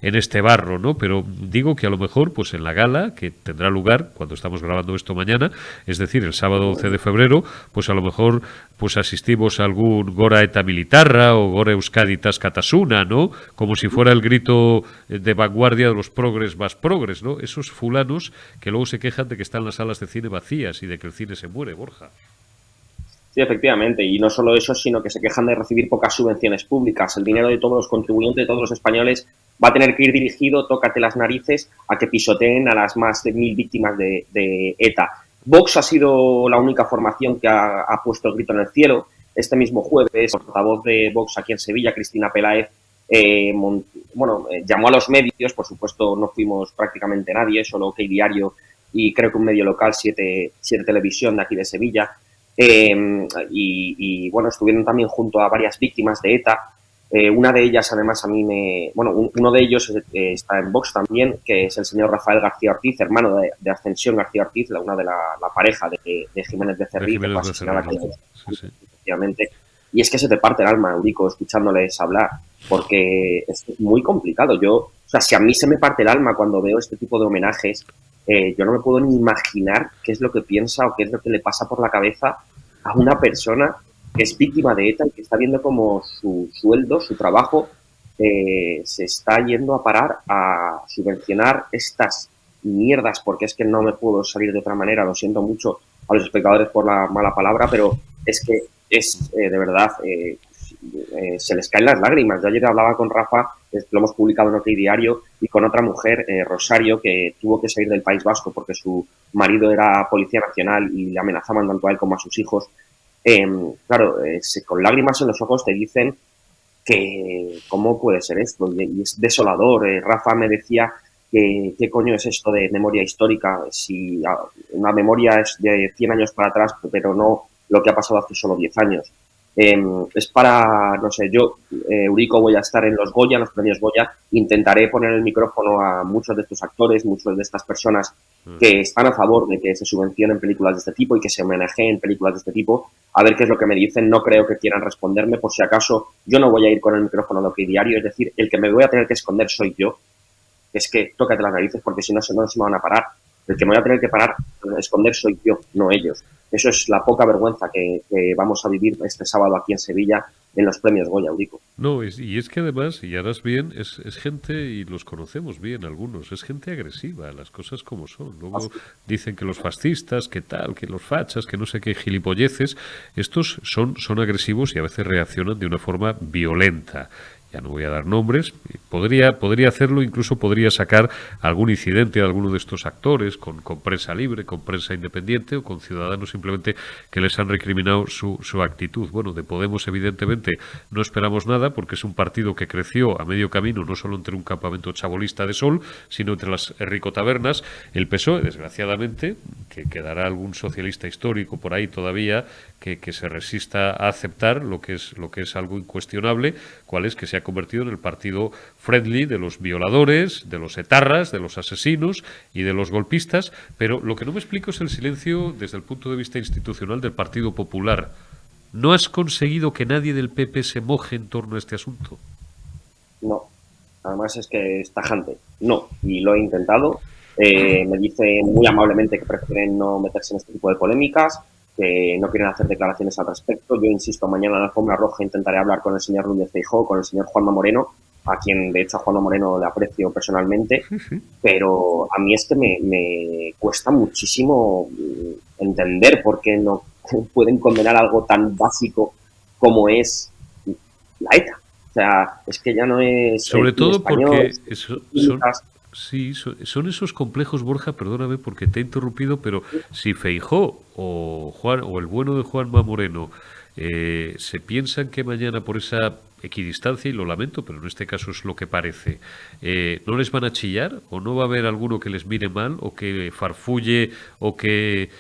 A: en este barro, ¿no? Pero digo que a lo mejor pues en la gala que tendrá lugar cuando estamos grabando esto mañana, es decir, el sábado 11 de febrero, pues a lo mejor pues asistimos a algún Gora eta Militarra o Gora Euskadi Tascatasuna, ¿no? Como si fuera el grito de vanguardia de los progres más progres, ¿no? Esos fulanos que luego se quejan de que están las salas de cine vacías y de que el cine se muere, Borja.
D: Sí, efectivamente, y no solo eso, sino que se quejan de recibir pocas subvenciones públicas. El dinero de todos los contribuyentes, de todos los españoles, va a tener que ir dirigido, tócate las narices, a que pisoteen a las más de 1000 víctimas de ETA. Vox ha sido la única formación que ha puesto el grito en el cielo. Este mismo jueves, el portavoz de Vox aquí en Sevilla, Cristina Peláez, llamó a los medios, por supuesto no fuimos prácticamente nadie, solo OK Diario y creo que un medio local, 7 Televisión de aquí de Sevilla, estuvieron también junto a varias víctimas de ETA. Una de ellas, además, uno de ellos está en Vox también, que es el señor Rafael García Ortiz, hermano de Ascensión García Ortiz, una de la pareja de Jiménez Becerril, que fue asesinada aquí, efectivamente. Y es que se te parte el alma, Eurico, escuchándoles hablar, porque es muy complicado. Si a mí se me parte el alma cuando veo este tipo de homenajes, yo no me puedo ni imaginar qué es lo que piensa o qué es lo que le pasa por la cabeza a una persona que es víctima de ETA y que está viendo como su sueldo, su trabajo, se está yendo a parar a subvencionar estas mierdas, porque es que no me puedo salir de otra manera, lo siento mucho a los espectadores por la mala palabra, pero es que de verdad, se les caen las lágrimas. Yo ayer hablaba con Rafa, lo hemos publicado en OK Diario, y con otra mujer, Rosario, que tuvo que salir del País Vasco porque su marido era policía nacional y le amenazaban tanto a él como a sus hijos. Con lágrimas en los ojos te dicen que cómo puede ser esto, y es desolador. Rafa me decía que qué coño es esto de memoria histórica, si una memoria es de 100 años para atrás, pero no lo que ha pasado hace solo 10 años. Es para, no sé, yo, Eurico, voy a estar en los Goya, en los premios Goya, intentaré poner el micrófono a muchos de estos actores, muchas de estas personas que están a favor de que se subvencionen películas de este tipo y que se homenajeen películas de este tipo, a ver qué es lo que me dicen. No creo que quieran responderme, por si acaso yo no voy a ir con el micrófono de OK Diario, es decir, el que me voy a tener que esconder soy yo. Es que tócate las narices, porque si no se me van a parar. El que me voy a tener que esconder soy yo, no ellos. Eso es la poca vergüenza que vamos a vivir este sábado aquí en Sevilla en los premios Goya, Eurico.
A: No, y es que además, y harás bien, es gente, y los conocemos bien algunos, es gente agresiva, las cosas como son. Luego dicen que los fascistas, que tal, que los fachas, que no sé qué gilipolleces, estos son agresivos y a veces reaccionan de una forma violenta. Ya no voy a dar nombres, podría hacerlo, incluso podría sacar algún incidente de alguno de estos actores con prensa libre, con prensa independiente o con ciudadanos simplemente que les han recriminado su actitud. Bueno, de Podemos evidentemente no esperamos nada porque es un partido que creció a medio camino no solo entre un campamento chabolista de Sol, sino entre las ricotabernas. El PSOE, desgraciadamente, que quedará algún socialista histórico por ahí todavía que se resista a aceptar lo que es algo incuestionable, cuál es que se ha convertido en el partido friendly de los violadores, de los etarras, de los asesinos y de los golpistas. Pero lo que no me explico es el silencio desde el punto de vista institucional del Partido Popular. ¿No has conseguido que nadie del PP se moje en torno a este asunto?
D: No, además es que es tajante. No, y lo he intentado. Me dice muy amablemente que prefieren no meterse en este tipo de polémicas, que no quieren hacer declaraciones al respecto. Yo insisto, mañana en la alfombra roja intentaré hablar con el señor Núñez Feijóo, con el señor Juanma Moreno, a quien de hecho a Juanma Moreno le aprecio personalmente, pero a mí es que me cuesta muchísimo entender por qué no pueden condenar algo tan básico como es la ETA. O sea, es que ya no es...
A: Sobre todo
D: español,
A: porque son esos complejos, Borja, perdóname porque te he interrumpido, pero si Feijóo o el bueno de Juanma Moreno se piensan que mañana por esa equidistancia, y lo lamento, pero en este caso es lo que parece, ¿no les van a chillar? ¿O no va a haber alguno que les mire mal? ¿O que farfulle? ¿O que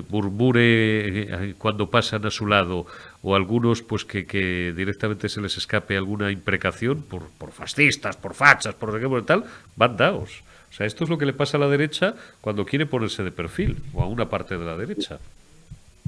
A: murmure cuando pasan a su lado? ¿O algunos pues que directamente se les escape alguna imprecación por fascistas, por fachas, por tal? Van daos. O sea, esto es lo que le pasa a la derecha cuando quiere ponerse de perfil, o a una parte de la derecha.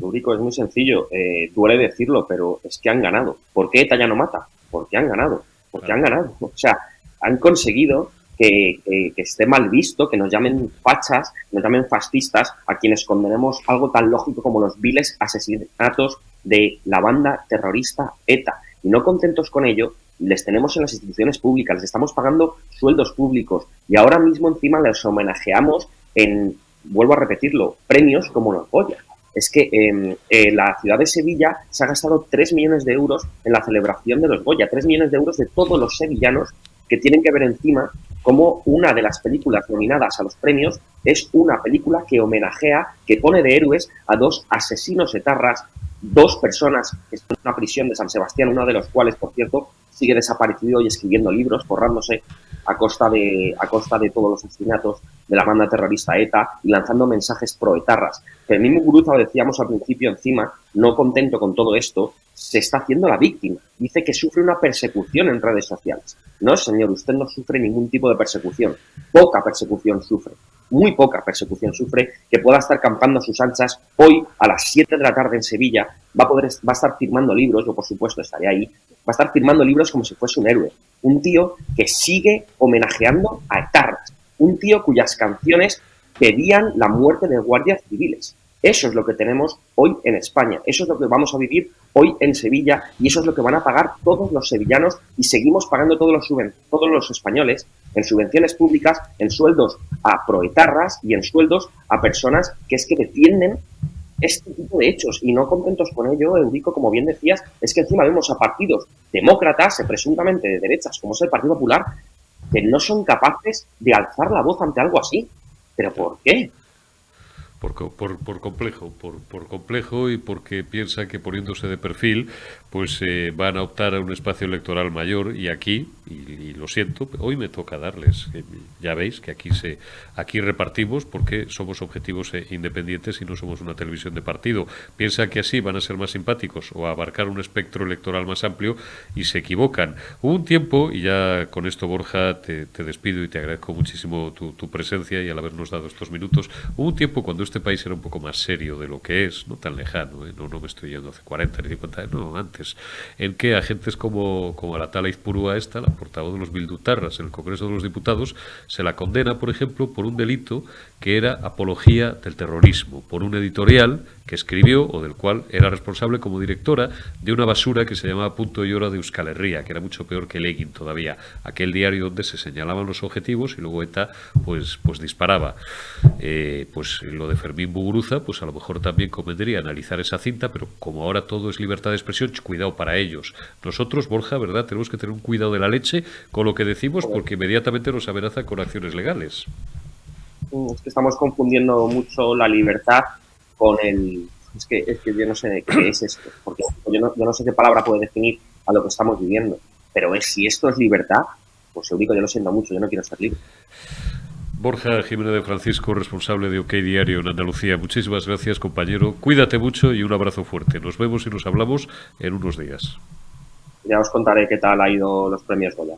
D: Eurico, es muy sencillo, duele decirlo, pero es que han ganado. ¿Por qué ETA ya no mata? Porque han ganado, porque han ganado. O sea, han conseguido que esté mal visto, que nos llamen fachas, que nos llamen fascistas, a quienes condenemos algo tan lógico como los viles asesinatos de la banda terrorista ETA. Y no contentos con ello, les tenemos en las instituciones públicas, les estamos pagando sueldos públicos y ahora mismo encima les homenajeamos en, vuelvo a repetirlo, premios como los Goya. Es que la ciudad de Sevilla se ha gastado 3 millones de euros en la celebración de los Goya, 3 millones de euros de todos los sevillanos que tienen que ver encima como una de las películas nominadas a los premios es una película que homenajea, que pone de héroes a 2 asesinos etarras, 2 personas que están en una prisión de San Sebastián, uno de los cuales, por cierto, sigue desaparecido y escribiendo libros, forrándose a costa de todos los asesinatos de la banda terrorista ETA y lanzando mensajes proetarras. Fermín Muguruza, lo decíamos al principio, encima, no contento con todo esto, se está haciendo la víctima. Dice que sufre una persecución en redes sociales. No, señor, usted no sufre ningún tipo de persecución. Poca persecución sufre. Muy poca persecución sufre, que pueda estar campando a sus anchas hoy a las 7 de la tarde en Sevilla, va a estar firmando libros, yo por supuesto estaré ahí, va a estar firmando libros como si fuese un héroe. Un tío que sigue homenajeando a etarras. Un tío cuyas canciones pedían la muerte de guardias civiles. Eso es lo que tenemos hoy en España, eso es lo que vamos a vivir hoy en Sevilla y eso es lo que van a pagar todos los sevillanos y seguimos pagando todos los españoles en subvenciones públicas, en sueldos a proetarras y en sueldos a personas que es que defienden este tipo de hechos y no contentos con ello, Eurico, como bien decías, es que encima vemos a partidos demócratas, presuntamente de derechas, como es el Partido Popular, que no son capaces de alzar la voz ante algo así. ¿Pero por qué?
A: Por complejo y porque piensa que poniéndose de perfil pues van a optar a un espacio electoral mayor y aquí, y lo siento, hoy me toca darles, ya veis que aquí repartimos porque somos objetivos independientes y no somos una televisión de partido. Piensa que así van a ser más simpáticos o abarcar un espectro electoral más amplio y se equivocan. Hubo un tiempo, y ya con esto Borja te despido y te agradezco muchísimo tu presencia y al habernos dado estos minutos, hubo un tiempo cuando este país era un poco más serio de lo que es, no tan lejano, no me estoy yendo hace 40 ni 50 años, no, antes, en que agentes como Aratala Izpurúa esta, la portavoz de los bildutarras en el Congreso de los Diputados, se la condena, por ejemplo, por un delito que era apología del terrorismo, por un editorial que escribió o del cual era responsable como directora de una basura que se llamaba Punto y Hora de Euskal Herria, que era mucho peor que Legin todavía, aquel diario donde se señalaban los objetivos y luego ETA pues disparaba. Pues lo de Fermín Muguruza, pues a lo mejor también convendría analizar esa cinta, pero como ahora todo es libertad de expresión, cuidado para ellos. Nosotros, Borja, ¿verdad? Tenemos que tener un cuidado de la leche con lo que decimos porque inmediatamente nos amenaza con acciones legales.
D: Es que estamos confundiendo mucho la libertad con el... Es que yo no sé qué es esto, porque yo no sé qué palabra puede definir a lo que estamos viviendo, pero si esto es libertad, pues Eurico, yo lo siento mucho, yo no quiero ser libre.
A: Borja Jiménez de Francisco, responsable de OK Diario en Andalucía. Muchísimas gracias, compañero. Cuídate mucho y un abrazo fuerte. Nos vemos y nos hablamos en unos días.
D: Ya os contaré qué tal ha ido los premios Goya.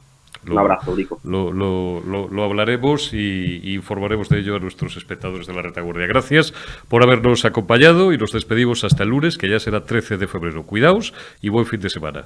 D: Un abrazo, Eurico.
A: Lo hablaremos y informaremos de ello a nuestros espectadores de La Retaguardia. Gracias por habernos acompañado y nos despedimos hasta el lunes, que ya será 13 de febrero. Cuidaos y buen fin de semana.